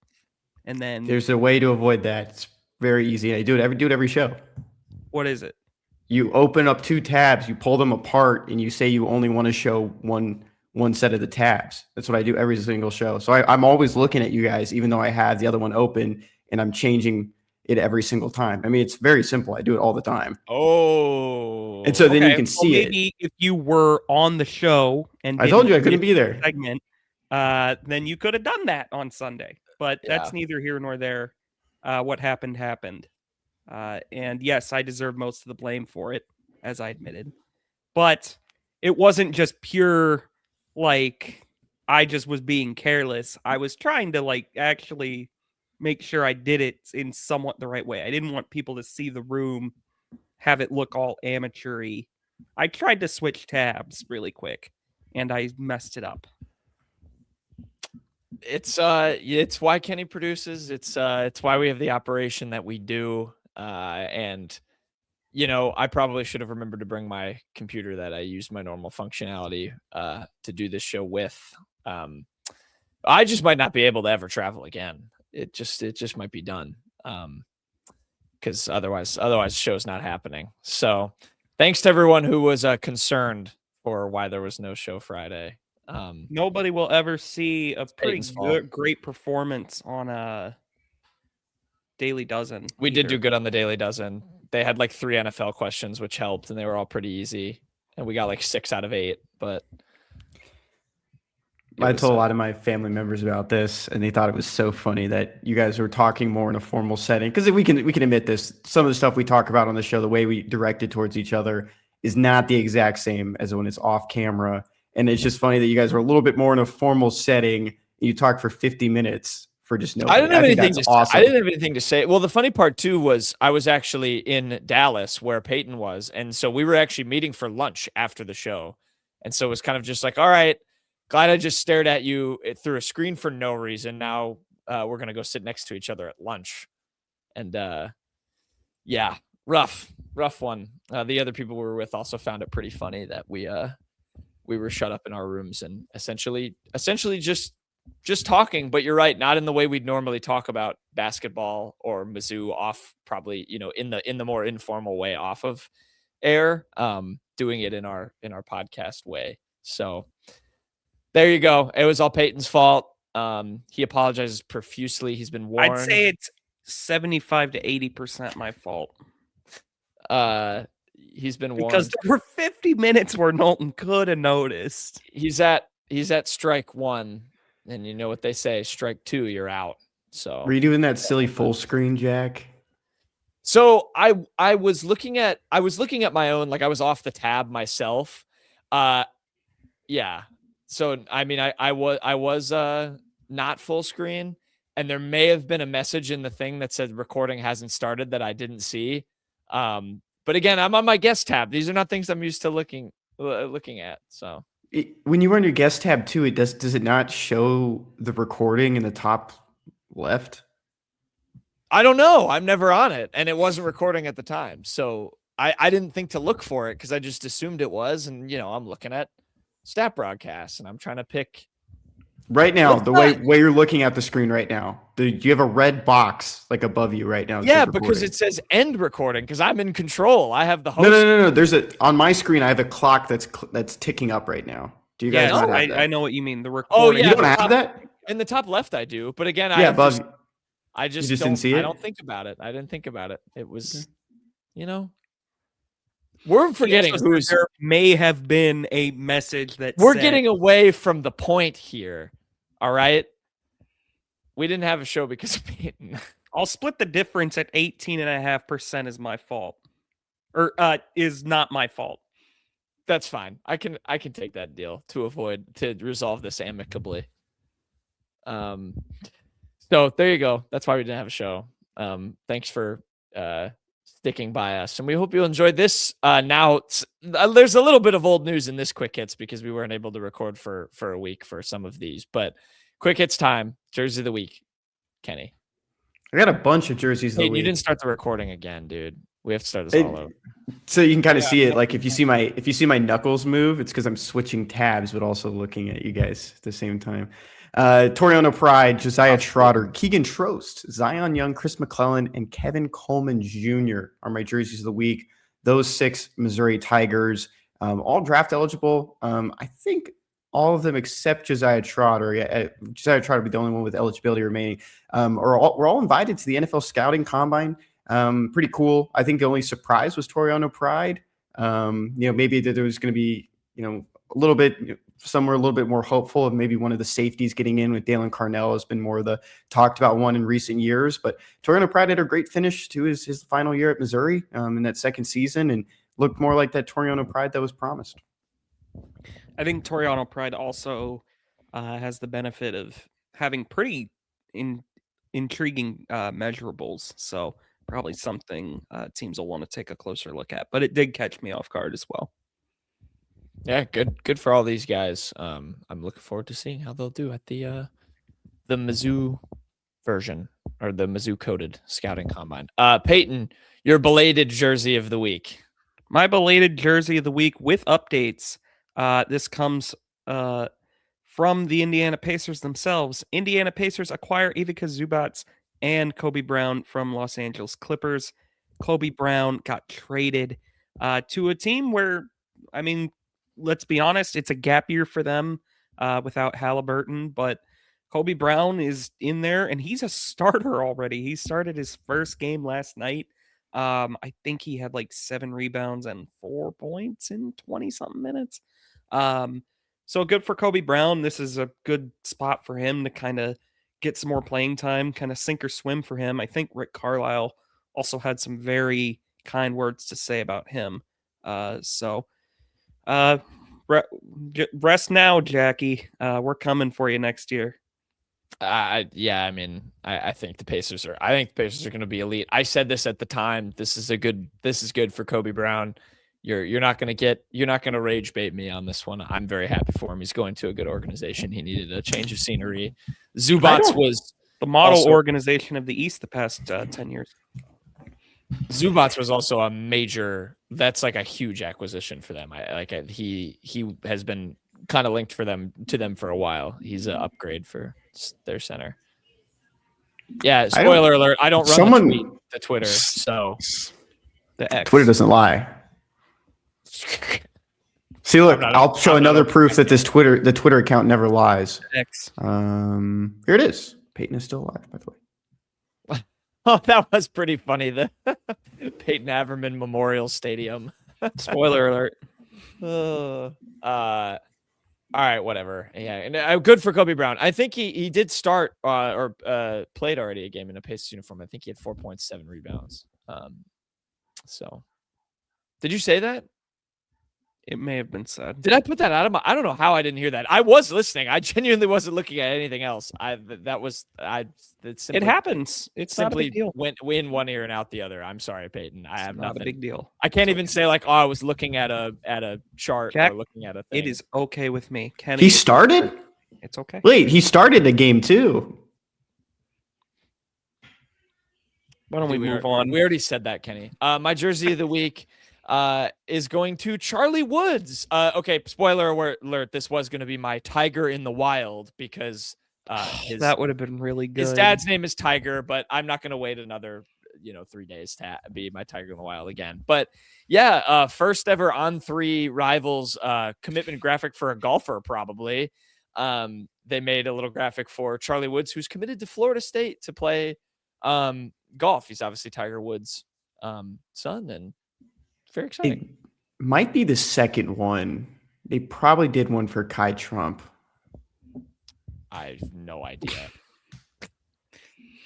and then
there's a way to avoid that. It's very easy. I do it every show.
What is it?
You open up 2 tabs, you pull them apart, and you say you only want to show one set of the tabs. That's what I do every single show. So I'm always looking at you guys, even though I have the other one open, and I'm changing it every single time. I mean, it's very simple. I do it all the time.
Oh.
And so then you can see
maybe if you were on the show and
I told you I couldn't be there.
Segment, then you could have done that on Sunday. But that's neither here nor there. What happened. And yes, I deserve most of the blame for it, as I admitted. But it wasn't just pure, like, I just was being careless. I was trying to, like, actually make sure I did it in somewhat the right way. I didn't want people to see the room, have it look all amateur-y. I tried to switch tabs really quick, and I messed it up.
It's why Kenny produces. It's why we have the operation that we do. And I probably should have remembered to bring my computer that I use my normal functionality to do this show with. I just might not be able to ever travel again. It just might be done. Because otherwise the show's not happening. So thanks to everyone who was concerned for why there was no show Friday.
Nobody will ever see a pretty
Payton's fault.
great performance on a Daily Dozen.
We did
either.
do good on the Daily Dozen. They had like 3 NFL questions, which helped, and they were all pretty easy. And we got like 6 out of 8. But
I told a lot of my family members about this, and they thought it was so funny that you guys were talking more in a formal setting. Because we can admit this, some of the stuff we talk about on the show, the way we direct it towards each other, is not the exact same as when it's off camera. And it's just funny that you guys were a little bit more in a formal setting. And you talked for 50 minutes for just no.
I didn't have anything to
awesome.
I didn't have anything to say. Well, the funny part too was I was actually in Dallas where Payton was, and so we were actually meeting for lunch after the show, and so it was kind of just like, all right, glad I just stared at you through a screen for no reason. Now we're gonna go sit next to each other at lunch, and yeah, rough one. The other people we were with also found it pretty funny that we were shut up in our rooms and essentially just talking. But you're right, not in the way we'd normally talk about basketball or Mizzou off, probably, in the more informal way off of air, doing it in our podcast way. So there you go. It was all Payton's fault. He apologizes profusely. He's been warned.
I'd say it's 75 to 80% my fault.
He's been warned
because there were 50 minutes where Knowlton could have noticed.
He's at strike 1, and you know what they say, strike 2, you're out. So
were you doing that silly full screen, Jack?
So I was looking at my own, like I was off the tab myself. Yeah. So I mean I was not full screen, and there may have been a message in the thing that said recording hasn't started that I didn't see. But again, I'm on my guest tab. These are not things I'm used to looking at. So
when you were on your guest tab too, does it not show the recording in the top left?
I don't know. I'm never on it, and it wasn't recording at the time. So I didn't think to look for it because I just assumed it was. And I'm looking at stat broadcasts, and I'm trying to pick.
Right now, the way you're looking at the screen right now, do you have a red box like above you right now?
Yeah, because it says end recording because I'm in control. I have the host.
No. There's on my screen, I have a clock that's ticking up right now. Do you guys not have that?
I know what you mean. The recording.
Oh, yeah,
you don't have that?
In the top left, I do. But again,
above.
I just
didn't see it?
I don't think about it. I didn't think about it. It was, we're forgetting
there may have been a message that
we're getting away from the point here. All right. We didn't have a show because of Payton.
I'll split the difference at 18.5% is my fault, or is not my fault.
That's fine. I can take that deal to resolve this amicably. So there you go. That's why we didn't have a show. Thanks for sticking by us, and we hope you enjoyed this. Now there's a little bit of old news in this quick hits because we weren't able to record for a week for some of these, but quick hits time. Jersey of the week, Kenny.
I got a bunch of jerseys of the week.
You didn't start the recording again, dude. We have to start this all over.
So you can kind of see it. Like if you see my knuckles move, it's because I'm switching tabs, but also looking at you guys at the same time. Toriano Pride, Josiah Trotter, Keegan Trost, Zion Young, Chris McClellan, and Kevin Coleman Jr. are my jerseys of the week. Those 6 Missouri Tigers, all draft eligible. I think all of them except Josiah Trotter. Yeah, Josiah Trotter will be the only one with eligibility remaining. We're all invited to the NFL Scouting Combine. Pretty cool. I think the only surprise was Toriano Pride. Maybe that there was going to be, a little bit some were a little bit more hopeful of maybe one of the safeties getting in with Dalen Carnell has been more of the talked about one in recent years. But Toriano Pride had a great finish to his final year at Missouri in that second season and looked more like that Toriano Pride that was promised.
I think Toriano Pride also has the benefit of having pretty intriguing measurables. So probably something teams will want to take a closer look at. But it did catch me off guard as well.
Yeah, good for all these guys. I'm looking forward to seeing how they'll do at the Mizzou version or the Mizzou coded scouting combine. Payton, your belated jersey of the week.
My belated jersey of the week with updates. This comes from the Indiana Pacers themselves. Indiana Pacers acquire Ivica Zubac and Kobe Brown from Los Angeles Clippers. Kobe Brown got traded to a team where, I mean, let's be honest, it's a gap year for them without Halliburton, but Kobe Brown is in there and he's a starter already. He started his first game last night. I think he had like 7 rebounds and 4 points in 20-something minutes. So good for Kobe Brown. This is a good spot for him to kind of get some more playing time, kind of sink or swim for him. I think Rick Carlisle also had some very kind words to say about him. Rest now, Jackie. We're coming for you next year.
Yeah, I mean, I think the Pacers are going to be elite. I said this at the time. This is good for Kobe Brown. You're not going to rage bait me on this one. I'm very happy for him. He's going to a good organization. He needed a change of scenery. Zubac was
the model organization of the East the past 10 years.
Zubac was also that's like a huge acquisition for them. He has been kind of linked to them for a while. He's an upgrade for their center. Yeah, spoiler alert. I don't run the Twitter, so
the X.
Twitter doesn't lie. See, look, I'll show another proof that the Twitter account never lies.
X.
Here it is. Payton is still alive, by the way.
Oh, that was pretty funny. The Payton Averman Memorial Stadium.
Spoiler alert.
All right, whatever. Yeah, and good for Kobe Brown. I think he did start or played already a game in a Pacers uniform. I think he had 4.7 rebounds. So, did you say that?
It may have been said.
Did I put that out of my? I don't know how I didn't hear that. I was listening. I genuinely wasn't looking at anything else. It
happens. It's not a big deal.
Went in one ear and out the other. I'm sorry, Payton. I have
not a big deal.
I can't even say like, oh, I was looking at a chart
Jack,
or looking at a thing.
It is okay with me. Kenny,
he started?
It's okay.
Wait, he started a game too.
Why don't we move on?
We already said that, Kenny. My jersey of the week is going to Charlie Woods. Okay, spoiler alert. This was going to be my Tiger in the Wild because
that would have been really good.
His dad's name is Tiger, but I'm not going to wait another 3 days to be my Tiger in the Wild again. But yeah, first ever On3 Rivals commitment graphic for a golfer, probably. They made a little graphic for Charlie Woods, who's committed to Florida State to play golf. He's obviously Tiger Woods' son, and very exciting.
It might be the second one. They probably did one for Kai Trump.
I have no idea.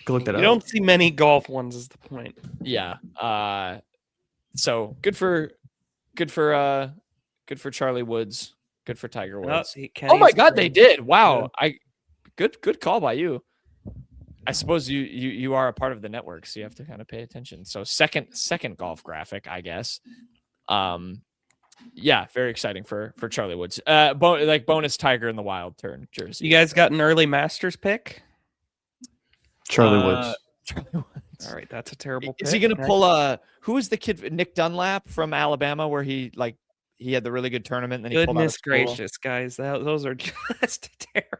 Go look that up.
You don't see many golf ones is the point.
Yeah. So good for Charlie Woods. Good for Tiger Woods. Oh my God, they did. Wow. Good call by you. I suppose you are a part of the network, so you have to kind of pay attention. So second golf graphic, I guess. Yeah, very exciting for Charlie Woods. Bonus Tiger in the Wild turn jersey.
You guys got an early Masters pick?
Charlie Woods.
Charlie Woods.
All right, that's a terrible pick.
Is he going to pull who is the kid, Nick Dunlap from Alabama, where he had the really good tournament and then he pulled out of school?
Goodness gracious, guys. Those are just terrible.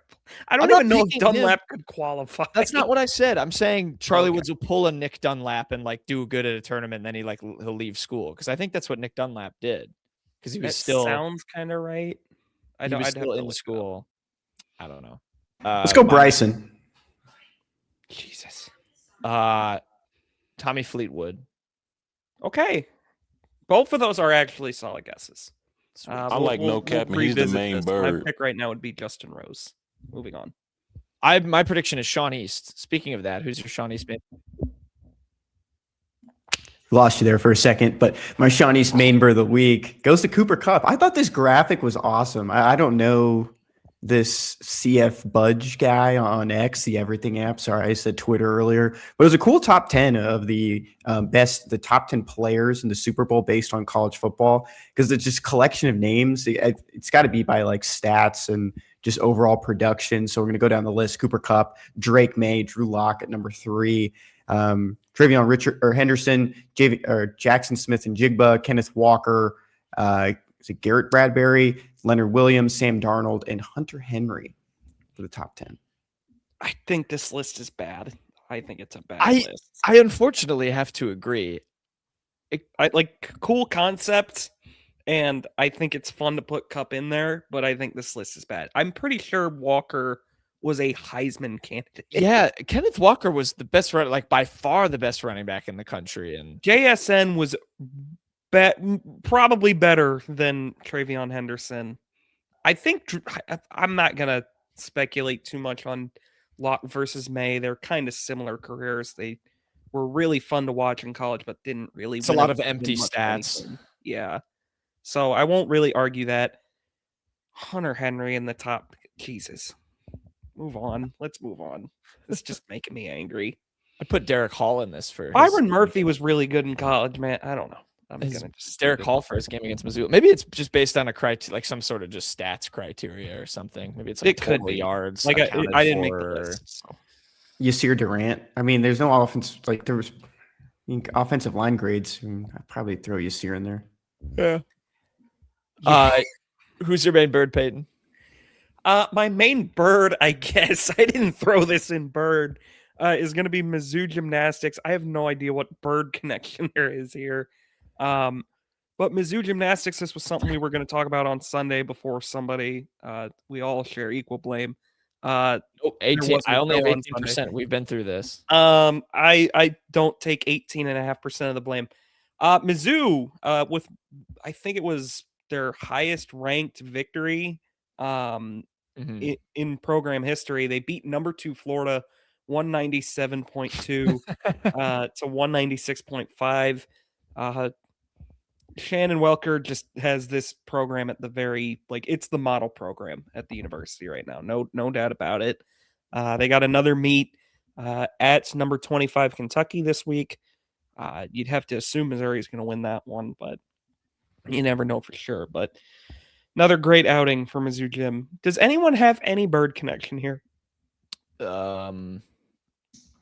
I don't even know if Dunlap could qualify.
That's not what I said. I'm saying Charlie Woods will pull a Nick Dunlap and do good at a tournament, and then he'll leave school, because I think that's what Nick Dunlap did, because he was
sounds kind of right.
He was still in school. I don't know.
Let's go Bryson.
Jesus.
Tommy Fleetwood.
Okay. Both of those are actually solid guesses.
I like no cap, and he's the main bird.
My pick right now would be Justin Rose. Moving on.
My prediction is Shawn East. Speaking of that, who's your Shawn East main?
Lost you there for a second, but my Shawn East main bird of the week goes to Cooper Kupp. I thought this graphic was awesome. I don't know this CF Budge guy on X, the Everything app. Sorry, I said Twitter earlier, but it was a cool top 10 of the top 10 players in the Super Bowl based on college football, because it's just a collection of names. It's got to be by like stats and just overall production. So we're going to go down the list: Cooper Kupp, Drake May, Drew Lock at number 3. Travion Henderson, Jackson Smith and Jigba, Kenneth Walker, Garrett Bradbury, Leonard Williams, Sam Darnold, and Hunter Henry for the top 10.
I think this list is bad. I think it's a bad list.
I unfortunately have to agree.
I like cool concept, and I think it's fun to put Kupp in there, but I think this list is bad. I'm pretty sure Walker was a Heisman candidate.
Yeah, Kenneth Walker was the best by far the best running back in the country, and
JSN was probably better than Travion Henderson. I think I'm not gonna speculate too much on Lock versus May. They're kind of similar careers. They were really fun to watch in college, but didn't really.
It's a lot of empty stats.
Yeah, so I won't really argue that. Hunter Henry in the top. Jesus. Move on. Let's move on. It's just making me angry.
I put Derek Hall in this for
Byron Murphy was really good in college, man. I don't know. I'm gonna just
Derek Hall for his game against Mizzou. Maybe it's just based on a like some sort of just stats criteria or something. Maybe it's like
it could be
yards.
Like I didn't make the list. So.
Yasir Durant. I mean, there's no offense. Like there was offensive line grades. I'd probably throw Yasir in there.
Yeah. Who's your main bird, Payton?
My main bird, I guess, I didn't throw this in bird, is going to be Mizzou Gymnastics. I have no idea what bird connection there is here. But Mizzou Gymnastics, this was something we were going to talk about on Sunday before somebody, we all share equal blame.
18. I only have 18%. We've been through this.
I don't take 18.5% of the blame. Mizzou, with, I think it was their highest ranked victory, in program history. They beat number 2 Florida 197.2 to 196.5. Shannon Welker just has this program at the very, it's the model program at the university right now. No doubt about it. They got another meet at number 25 Kentucky this week. You'd have to assume Missouri is going to win that one, but you never know for sure. But another great outing for Mizzou Gym. Does anyone have any bird connection here?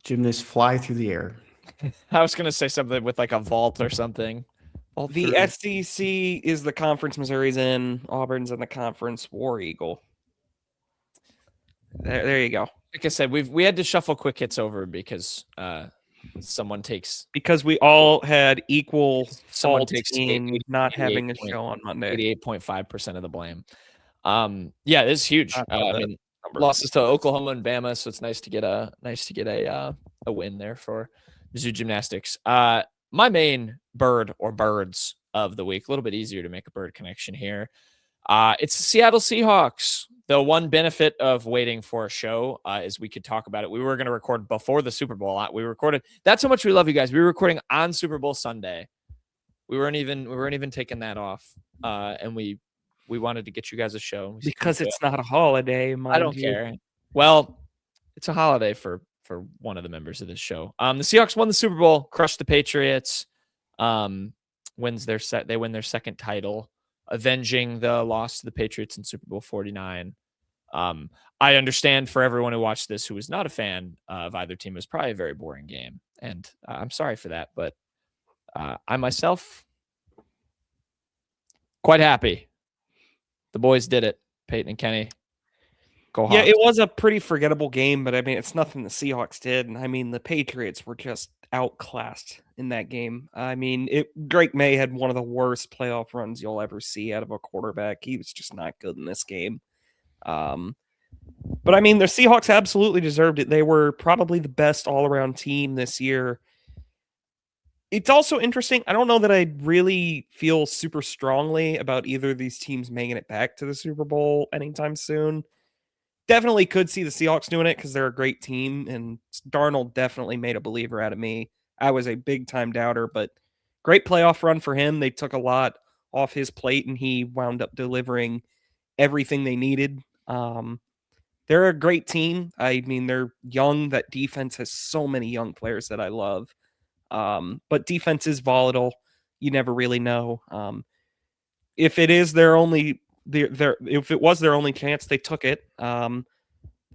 Gymnasts fly through the air.
I was going to say something with like a vault or something.
The SEC is the conference Missouri's in. Auburn's in the conference War Eagle. There you go.
Like I said, we had to shuffle quick hits over because someone takes,
because we all had equal
someone
fault
takes
in not having a show on Monday.
88.5% of the blame. Yeah, this is huge. I mean, losses to Oklahoma and Bama, so it's nice to get a win there for Mizzou Gymnastics. My main bird or birds of the week, a little bit easier to make a bird connection here. It's the Seattle Seahawks. The one benefit of waiting for a show is we could talk about it. We were going to record before the Super Bowl. We recorded. That's how much we love you guys. We were recording on Super Bowl Sunday. We weren't even taking that off. And we wanted to get you guys a show
because it's not a holiday.
I don't care. Well, it's a holiday for one of the members of this show. The Seahawks won the Super Bowl, crushed the Patriots. They win their second title, avenging the loss to the Patriots in Super Bowl 49. I understand for everyone who watched this who was not a fan of either team, it was probably a very boring game, and I'm sorry for that. But I myself quite happy. The boys did it. Payton and Kenny. Go Hawks.
Yeah, it was a pretty forgettable game, but I mean, it's nothing the Seahawks did. And I mean, the Patriots were just outclassed in that game. I mean, Drake May had one of the worst playoff runs you'll ever see out of a quarterback. He was just not good in this game. But I mean, the Seahawks absolutely deserved it. They were probably the best all-around team this year. It's also interesting. I don't know that I really feel super strongly about either of these teams making it back to the Super Bowl anytime soon. Definitely could see the Seahawks doing it because they're a great team, and Darnold definitely made a believer out of me. I was a big time doubter, but great playoff run for him. They took a lot off his plate, and he wound up delivering everything they needed. They're a great team. I mean, they're young. That defense has so many young players that I love. But defense is volatile. You never really know. If it is their only, if it was their only chance, they took it.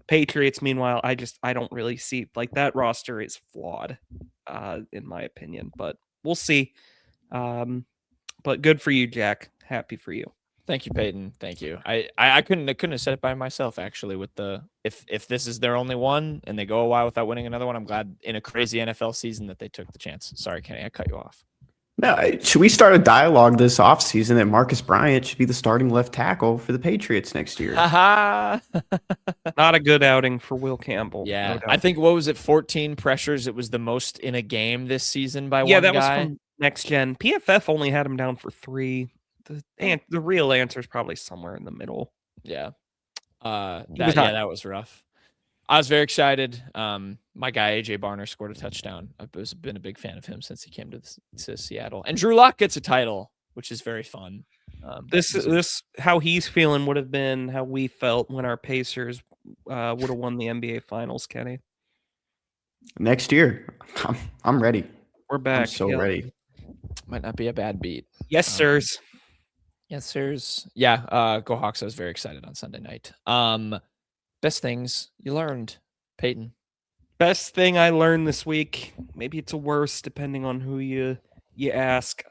Patriots, meanwhile, I don't really see, like, that roster is flawed, in my opinion. But we'll see. But good for you, Jack. Happy for you.
Thank you, Payton. Thank you. I couldn't have said it by myself, actually, with the if this is their only one and they go a while without winning another one, I'm glad in a crazy NFL season that they took the chance. Sorry, Kenny, I cut you off.
No, should we start a dialogue this offseason that Marcus Bryant should be the starting left tackle for the Patriots next year?
Haha.
Not a good outing for Will Campbell.
Yeah.
No doubt.
I think, what was it, 14 pressures? It was the most in a game this season by one guy.
Yeah, that was from Next Gen. PFF only had him down for 3. The real answer is probably somewhere in the middle.
Yeah. That was rough. I was very excited. My guy AJ Barner scored a touchdown. I've been a big fan of him since he came to Seattle. And Drew Lock gets a title, which is very fun.
This how he's feeling would have been how we felt when our Pacers would have won the NBA Finals, Kenny.
Next year, I'm ready.
We're back.
I'm so ready.
Might not be a bad beat.
Yes, sirs.
Yes, sirs. Yeah, go Hawks. I was very excited on Sunday night. Best things you learned, Payton.
Best thing I learned this week. Maybe it's a worse, depending on who you ask.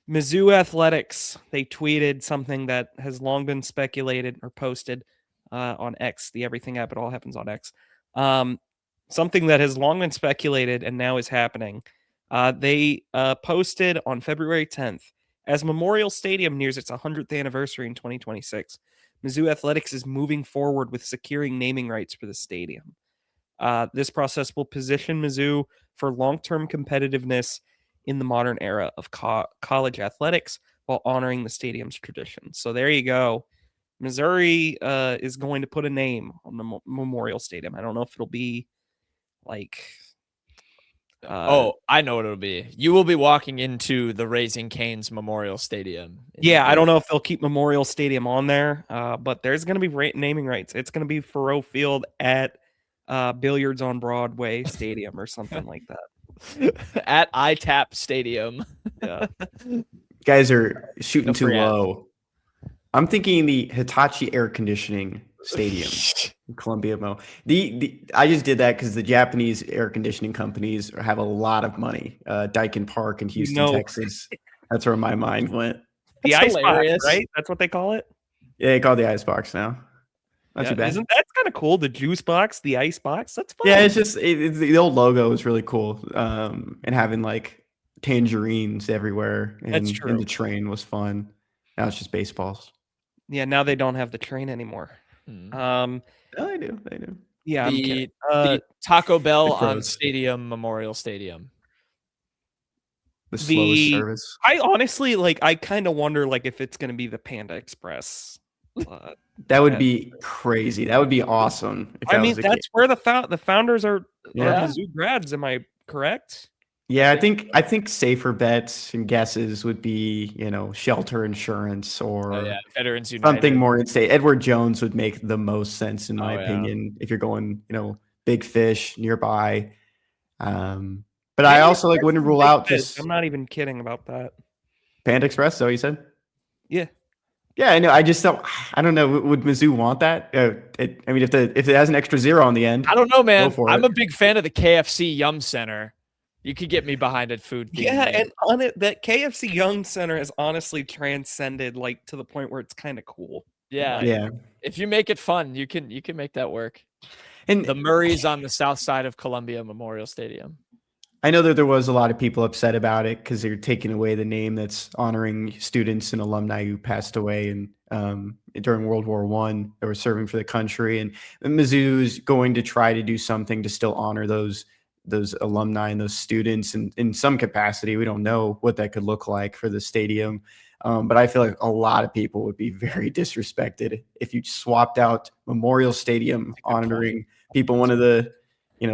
Mizzou Athletics, they tweeted something that has long been speculated or posted on X. The Everything app, it all happens on X. Something that has long been speculated and now is happening. They posted on February 10th, as Memorial Stadium nears its 100th anniversary in 2026, Mizzou Athletics is moving forward with securing naming rights for the stadium. This process will position Mizzou for long-term competitiveness in the modern era of college athletics while honoring the stadium's tradition. So there you go. Missouri is going to put a name on the Memorial Stadium. I don't know if it'll be like...
I know what it'll be. You will be walking into the Raising Cane's Memorial Stadium.
Yeah, I don't know if they'll keep Memorial Stadium on there, but there's going to be naming rights. It's going to be Faroe Field at Billiards on Broadway Stadium or something like that.
At ITAP Stadium.
Yeah.
Guys are shooting too low. I'm thinking the Hitachi Air Conditioning Stadium in Columbia Mo. I just did that because the Japanese air conditioning companies have a lot of money. Daikin Park in Houston, Texas. That's where my mind went.
The Icebox, right? That's what they call it?
Yeah, they call it the Icebox now. Not too bad.
Isn't that kind of cool? The juice box, the Icebox. That's fun.
Yeah, it's just the old logo is really cool. And having like tangerines everywhere in the train was fun. Now it's just baseballs.
Yeah, now they don't have the train anymore.
No, they do.
Yeah,
the Taco Bell on Memorial Stadium.
The slowest service.
I honestly I kind of wonder if it's going to be the Panda Express.
That would be crazy. That would be awesome.
That's where the founders are Mizzou grads. Am I correct?
Yeah, I think safer bets and guesses would be, shelter insurance or
Veterans United.
Something more in-state. Edward Jones would make the most sense in my opinion if you're going, big fish nearby. But I also wouldn't rule out just.
I'm not even kidding about that.
Panda Express, so you said?
Yeah.
Yeah, I know. I just don't. I don't know. Would Mizzou want that? If it has an extra zero on the end,
I don't know, man. I'm a big fan of the KFC Yum Center. You could get me behind it food.
Yeah, and on it, that KFC Young Center has honestly transcended to the point where it's kind of cool.
Yeah,
yeah.
If you make it fun, you can make that work.
And
the Murray's on the south side of Columbia Memorial Stadium.
I know that there was a lot of people upset about it because they're taking away the name that's honoring students and alumni who passed away and during World War I that were serving for the country. And Mizzou is going to try to do something to still honor those those alumni and those students in some capacity. We don't know what that could look like for the stadium. But I feel like a lot of people would be very disrespected if you swapped out Memorial Stadium honoring people. One of the, it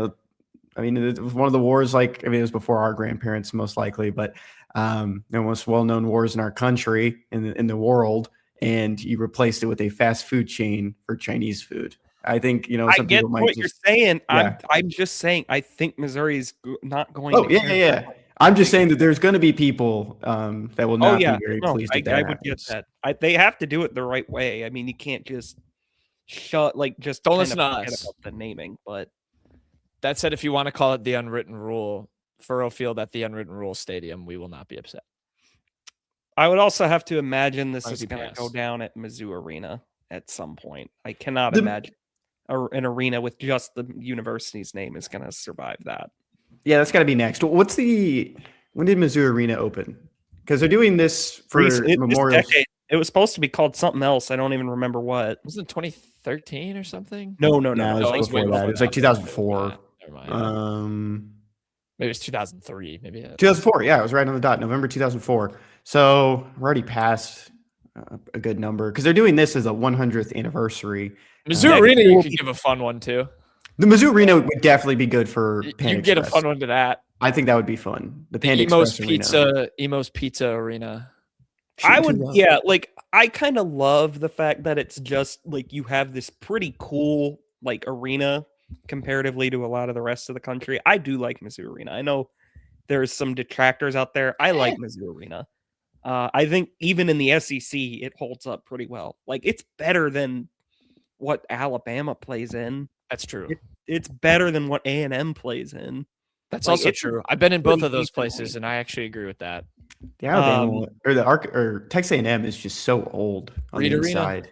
was one of the wars, it was before our grandparents most likely, but the most well-known wars in our country, in the world, and you replaced it with a fast food chain for Chinese food. I think,
I get what you're saying. Yeah. I'm just saying, I think Missouri's not going to.
Yeah. I'm just saying that there's going to be people that will not be very pleased with that.
I would get that. They have to do it the right way. I mean, you can't just don't listen to us about the naming. But
that said, if you want to call it the unwritten rule, Furrow Field at the unwritten rule stadium, we will not be upset.
I would also have to imagine this is going to go down at Mizzou Arena at some point. I cannot imagine an arena with just the university's name is going to survive that.
Yeah, that's got to be next. When did Mizzou Arena open? Because they're doing this for Memorial.
It was supposed to be called something else. I don't even remember what.
Wasn't it 2013 or something?
No. It was before that. It was like 2004.
Never mind. Maybe it's 2003. Maybe
2004. Yeah, it was right on the dot. November 2004. So we're already past a good number because they're doing this as a 100th anniversary.
Mizzou Arena, you could give a fun one too.
The Mizzou Arena would definitely be good for Panda
You get Express. A fun one to that.
I think that would be fun. The Panda Express Arena.
Emo's Pizza Arena.
I kind of love the fact that it's just you have this pretty cool arena comparatively to a lot of the rest of the country. I do like Mizzou Arena. I know there's some detractors out there. I like Mizzou Arena. I think even in the SEC, it holds up pretty well. It's better than what Alabama plays in.
That's true.
It's better than what A&M plays in.
That's also true. I've been in both of those places, and I actually agree with that.
The Alabama or Texas A&M is just so old on the inside.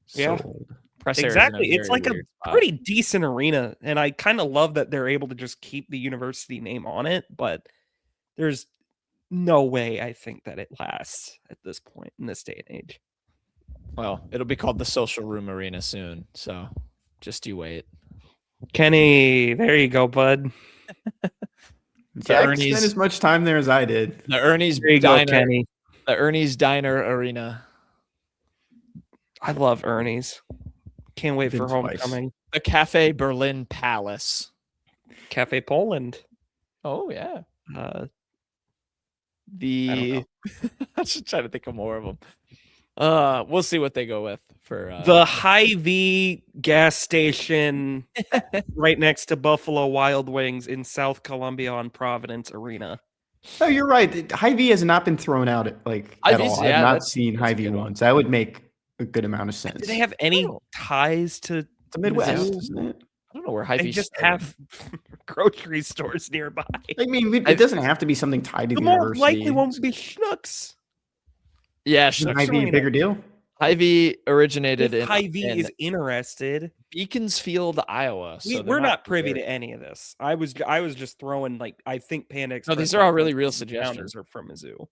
So old. Exactly. It's like a pretty decent arena, and I kind of love that they're able to just keep the university name on it, but there's no way I think that it lasts at this point in this day and age.
Well, it'll be called the Social Room Arena soon, so just you wait.
Kenny, there you go, bud.
I spent as much time there as I did.
The Ernie's Diner, Kenny. The Ernie's Diner Arena.
I love Ernie's. Can't wait for homecoming.
The Cafe Berlin Palace.
Cafe Poland.
Oh yeah. I'm just trying to think of more of them. We'll see what they go with for
the Hy-Vee gas station right next to Buffalo Wild Wings in South Columbia on Providence Arena.
Oh, you're right. Hy-Vee has not been thrown out at all. I've not seen Hy-Vee once. That would make a good amount of sense.
Do they have any ties to
the Midwest? Isn't it?
I don't know where Hy-Vee.
They just have grocery stores nearby.
I mean, it doesn't have to be something tied to the university.
Likely won't be Schnucks.
Yeah,
Hy-Vee a bigger deal.
Hy-Vee originated in
Hy-Vee is interested.
Beaconsfield, Iowa. So
we're not privy to any of this. I was just throwing I think Panda Express.
No, these are all really real suggestions.
Are from Mizzou.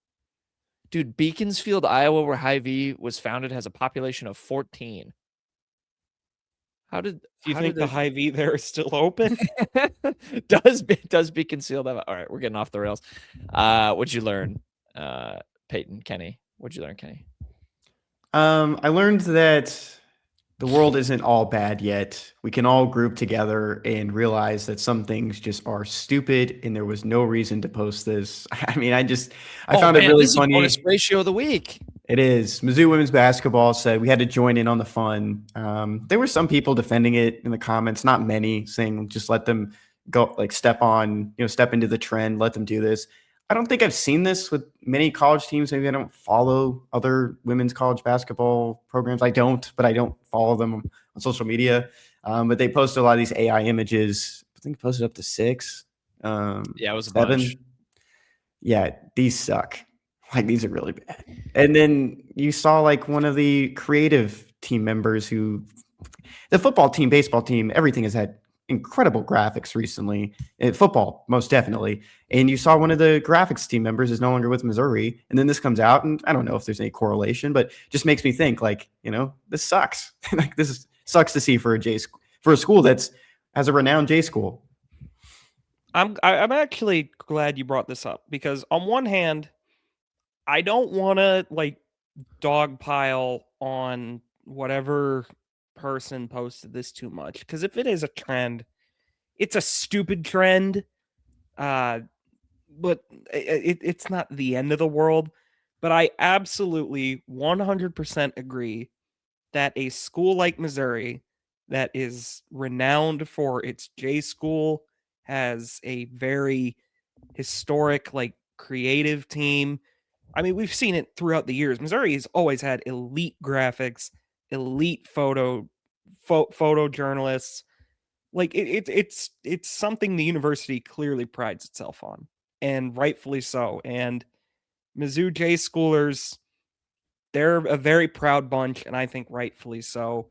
Dude, Beaconsfield, Iowa, where Hy-Vee was founded, has a population of 14.
Do you think the Hy-Vee there is still open?
does Beaconsfield have? All right, we're getting off the rails. What'd you learn, Payton, Kenny? What'd you learn, Kenny?
I learned that the world isn't all bad yet. We can all group together and realize that some things just are stupid, and there was no reason to post this. I mean, I found it really funny.
Bonus ratio of the week.
It is. Mizzou women's basketball said we had to join in on the fun. There were some people defending it in the comments, not many, saying just let them go, step into the trend, let them do this. I don't think I've seen this with many college teams. Maybe I don't follow other women's college basketball programs. I don't follow them on social media. But they posted a lot of these AI images. I think posted up to 6.
Yeah, it was
7.
a bunch.
Yeah, these suck. These are really bad. And then you saw one of the creative team members the football team, baseball team, everything has had incredible graphics recently. Football, most definitely. And you saw one of the graphics team members is no longer with Missouri. And then this comes out, and I don't know if there's any correlation, but just makes me think this sucks. This sucks to see for a school has a renowned J school.
I'm actually glad you brought this up, because on one hand, I don't want to like dogpile on whatever person posted this too much, because if it is a trend, it's a stupid trend. But it's not the end of the world. But I absolutely 100% agree that a school like Missouri, that is renowned for its J school, has a very historic, like, creative team. I mean, we've seen it throughout the years. Missouri has always had elite graphics, elite photojournalists. Like it's something the university clearly prides itself on, and rightfully so. And Mizzou J schoolers, they're a very proud bunch, and I think rightfully so.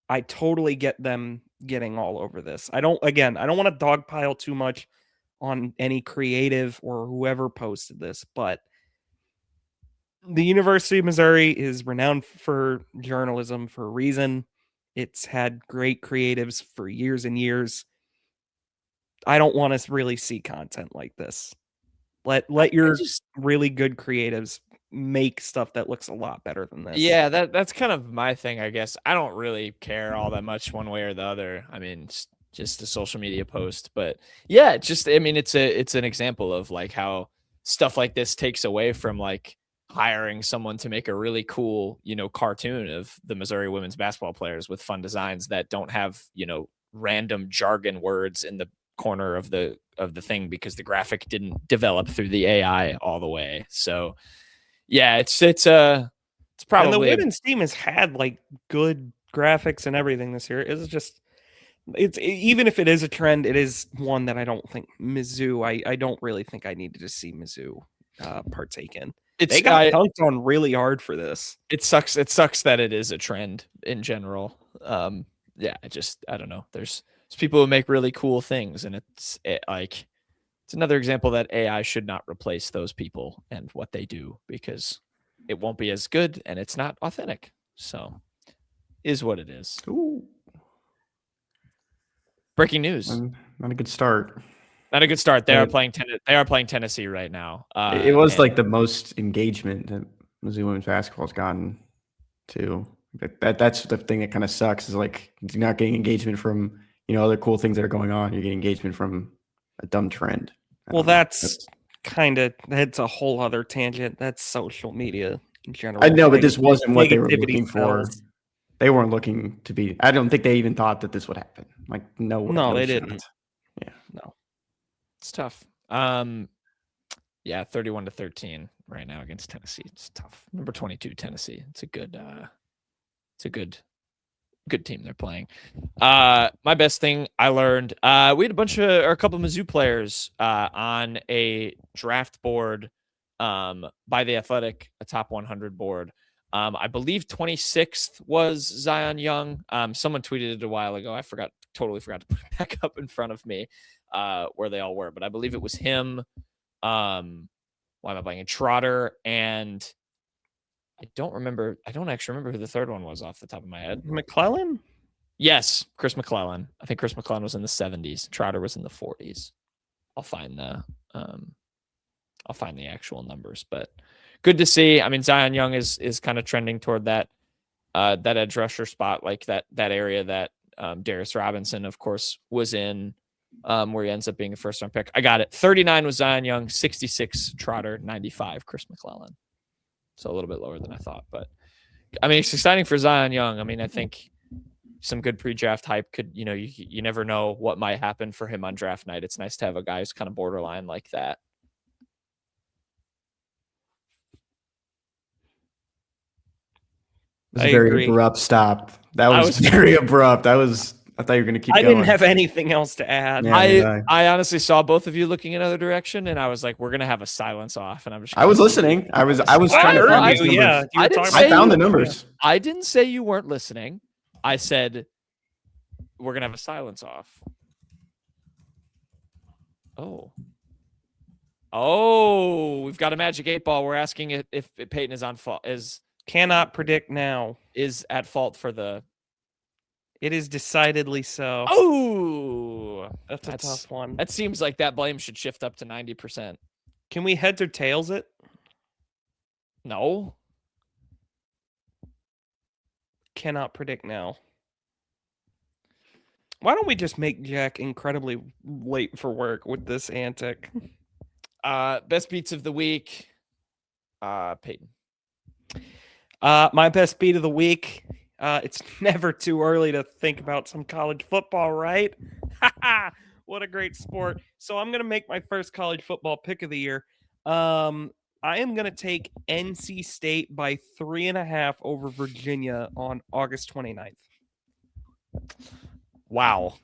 I totally get them getting all over this. I don't want to dogpile too much on any creative or whoever posted this, but the University of Missouri is renowned for journalism for a reason. It's had great creatives for years and years. I don't want to really see content like this. Let your really good creatives make stuff that looks a lot better than this.
Yeah, that's kind of my thing, I guess. I don't really care all that much one way or the other. I mean, it's just a social media post, but yeah, it's an example of like how stuff like this takes away from like hiring someone to make a really cool, cartoon of the Missouri women's basketball players with fun designs that don't have, random jargon words in the corner of the thing because the graphic didn't develop through the AI all the way. So yeah, it's probably,
and the women's team has had like good graphics and everything this year. It's even if it is a trend, it is one that I don't think Mizzou. I don't really think I needed to see Mizzou partake in. They got dunked on really hard for this.
It sucks. It sucks that it is a trend in general. Yeah, I don't know. There's people who make really cool things, and it's another example that AI should not replace those people and what they do, because it won't be as good and it's not authentic. So, is what it is.
Ooh.
Breaking news.
Not a good start.
Not a good start. They are playing Tennessee right now.
It was like the most engagement that Mizzou women's basketball has gotten to. That's the thing that kind of sucks, is like you're not getting engagement from other cool things that are going on. You're getting engagement from a dumb trend.
Well, that's a whole other tangent. That's social media in general.
I know, but this wasn't what they were looking for. They weren't looking to be. I don't think they even thought that this would happen. Like, no,
they didn't.
Yeah,
no, it's tough. Yeah, 31-13 right now against Tennessee. It's tough. Number 22, Tennessee. It's a good team they're playing. My best thing I learned, we had a couple of Mizzou players on a draft board by The Athletic, a top 100 board. I believe 26th was Zion Young. Someone tweeted it a while ago. I totally forgot to put it back up in front of me where they all were, but I believe it was him. Why am I blanking? Trotter, and I don't actually remember who the third one was off the top of my head.
McClellan?
Yes, Chris McClellan. I think Chris McClellan was in the 70s. Trotter was in the 40s. I'll find the actual numbers, but good to see. I mean, Zion Young is kind of trending toward that edge rusher spot, like that area that Darius Robinson, of course, was in, where he ends up being a first-round pick. I got it. 39 was Zion Young, 66 Trotter, 95 Chris McClellan. So a little bit lower than I thought, but I mean, it's exciting for Zion Young. I mean, I think some good pre-draft hype could, you never know what might happen for him on draft night. It's nice to have a guy who's kind of borderline like that.
It was a very abrupt stop. That was very abrupt. I thought you were going to keep going.
I didn't have anything else to add.
Yeah, I honestly saw both of you looking another direction, and I was like, we're going to have a silence off. And
I was listening. I was trying to find these numbers. I found the numbers.
I didn't say you weren't listening. I said, we're going to have a silence off. Oh, we've got a magic 8-ball. We're asking if Payton is on fault.
Cannot predict now.
Is at fault for the...
It is decidedly so.
Oh,
That's a tough one.
That seems like that blame should shift up to 90%.
Can we heads or tails it?
No.
Cannot predict now. Why don't we just make Jack incredibly late for work with this antic?
Best beats of the week. Payton.
My best beat of the week. It's never too early to think about some college football, right? What a great sport. So I'm going to make my first college football pick of the year. I am going to take NC State by 3.5 over Virginia on August 29th.
Wow.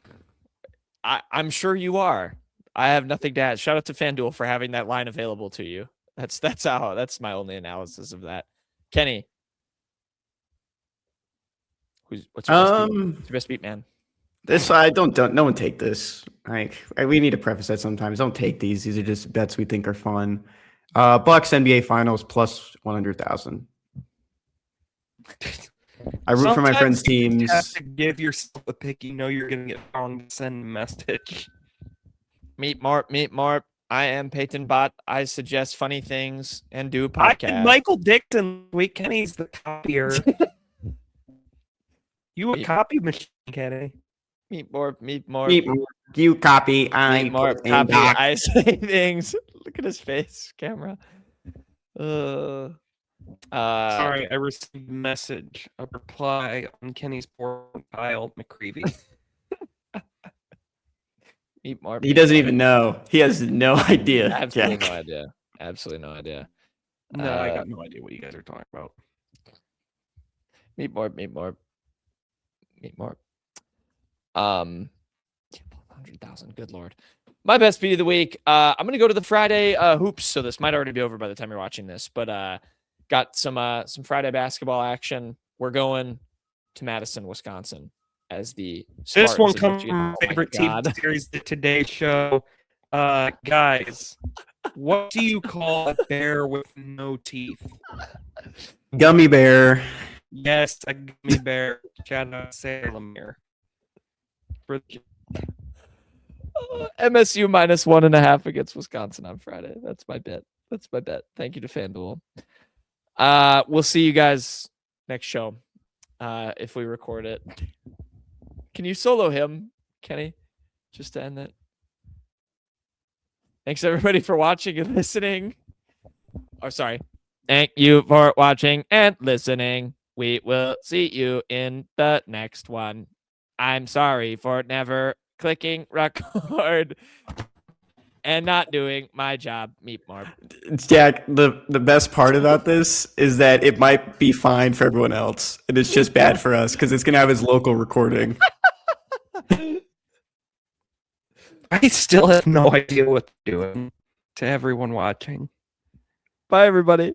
I'm sure you are. I have nothing to add. Shout out to FanDuel for having that line available to you. That's my only analysis of that. Kenny. What's your best beat, man?
This I don't no one take this. We need to preface that sometimes. Don't take these. These are just bets we think are fun. Bucks NBA Finals plus 100,000. I root for my friends' teams.
You have to give yourself a pick. You know you're gonna get wrong. Send a message.
Meet Marp. I am Payton Bot. I suggest funny things and do a podcast.
I'm Michael Dixon. Wait, Kenny's the copier. You a copy machine, Kenny?
Meet Marp.
You copy. I
Marp. Copy. I say things. Look at his face, camera.
Sorry, I received a message, a reply on Kenny's profile, McCreevy.
Meet Marp.
He doesn't even know. He has no idea.
Absolutely
Jack.
no idea. Absolutely no idea.
No, I got no idea what you guys are talking about.
Meet Marp. 100,000. Good Lord. My best beat of the week. I'm going to go to the Friday hoops. So this might already be over by the time you're watching this, but got some Friday basketball action. We're going to Madison, Wisconsin as the
This one
Spartans
comes from my favorite TV series, The Today Show. Guys, what do you call a bear with no teeth?
Gummy bear.
Yes, a gummy bear. Shout out Salem here.
MSU minus 1.5 against Wisconsin on Friday. That's my bet. Thank you to FanDuel. We'll see you guys next show if we record it. Can you solo him, Kenny? Just to end it. Thanks everybody for watching and listening. Thank you for watching and listening. We will see you in the next one. I'm sorry for never clicking record and not doing my job. Meet Mark.
Jack, the best part about this is that it might be fine for everyone else, and it's just bad for us because it's going to have his local recording.
I still have no idea what they're doing. To everyone watching.
Bye, everybody.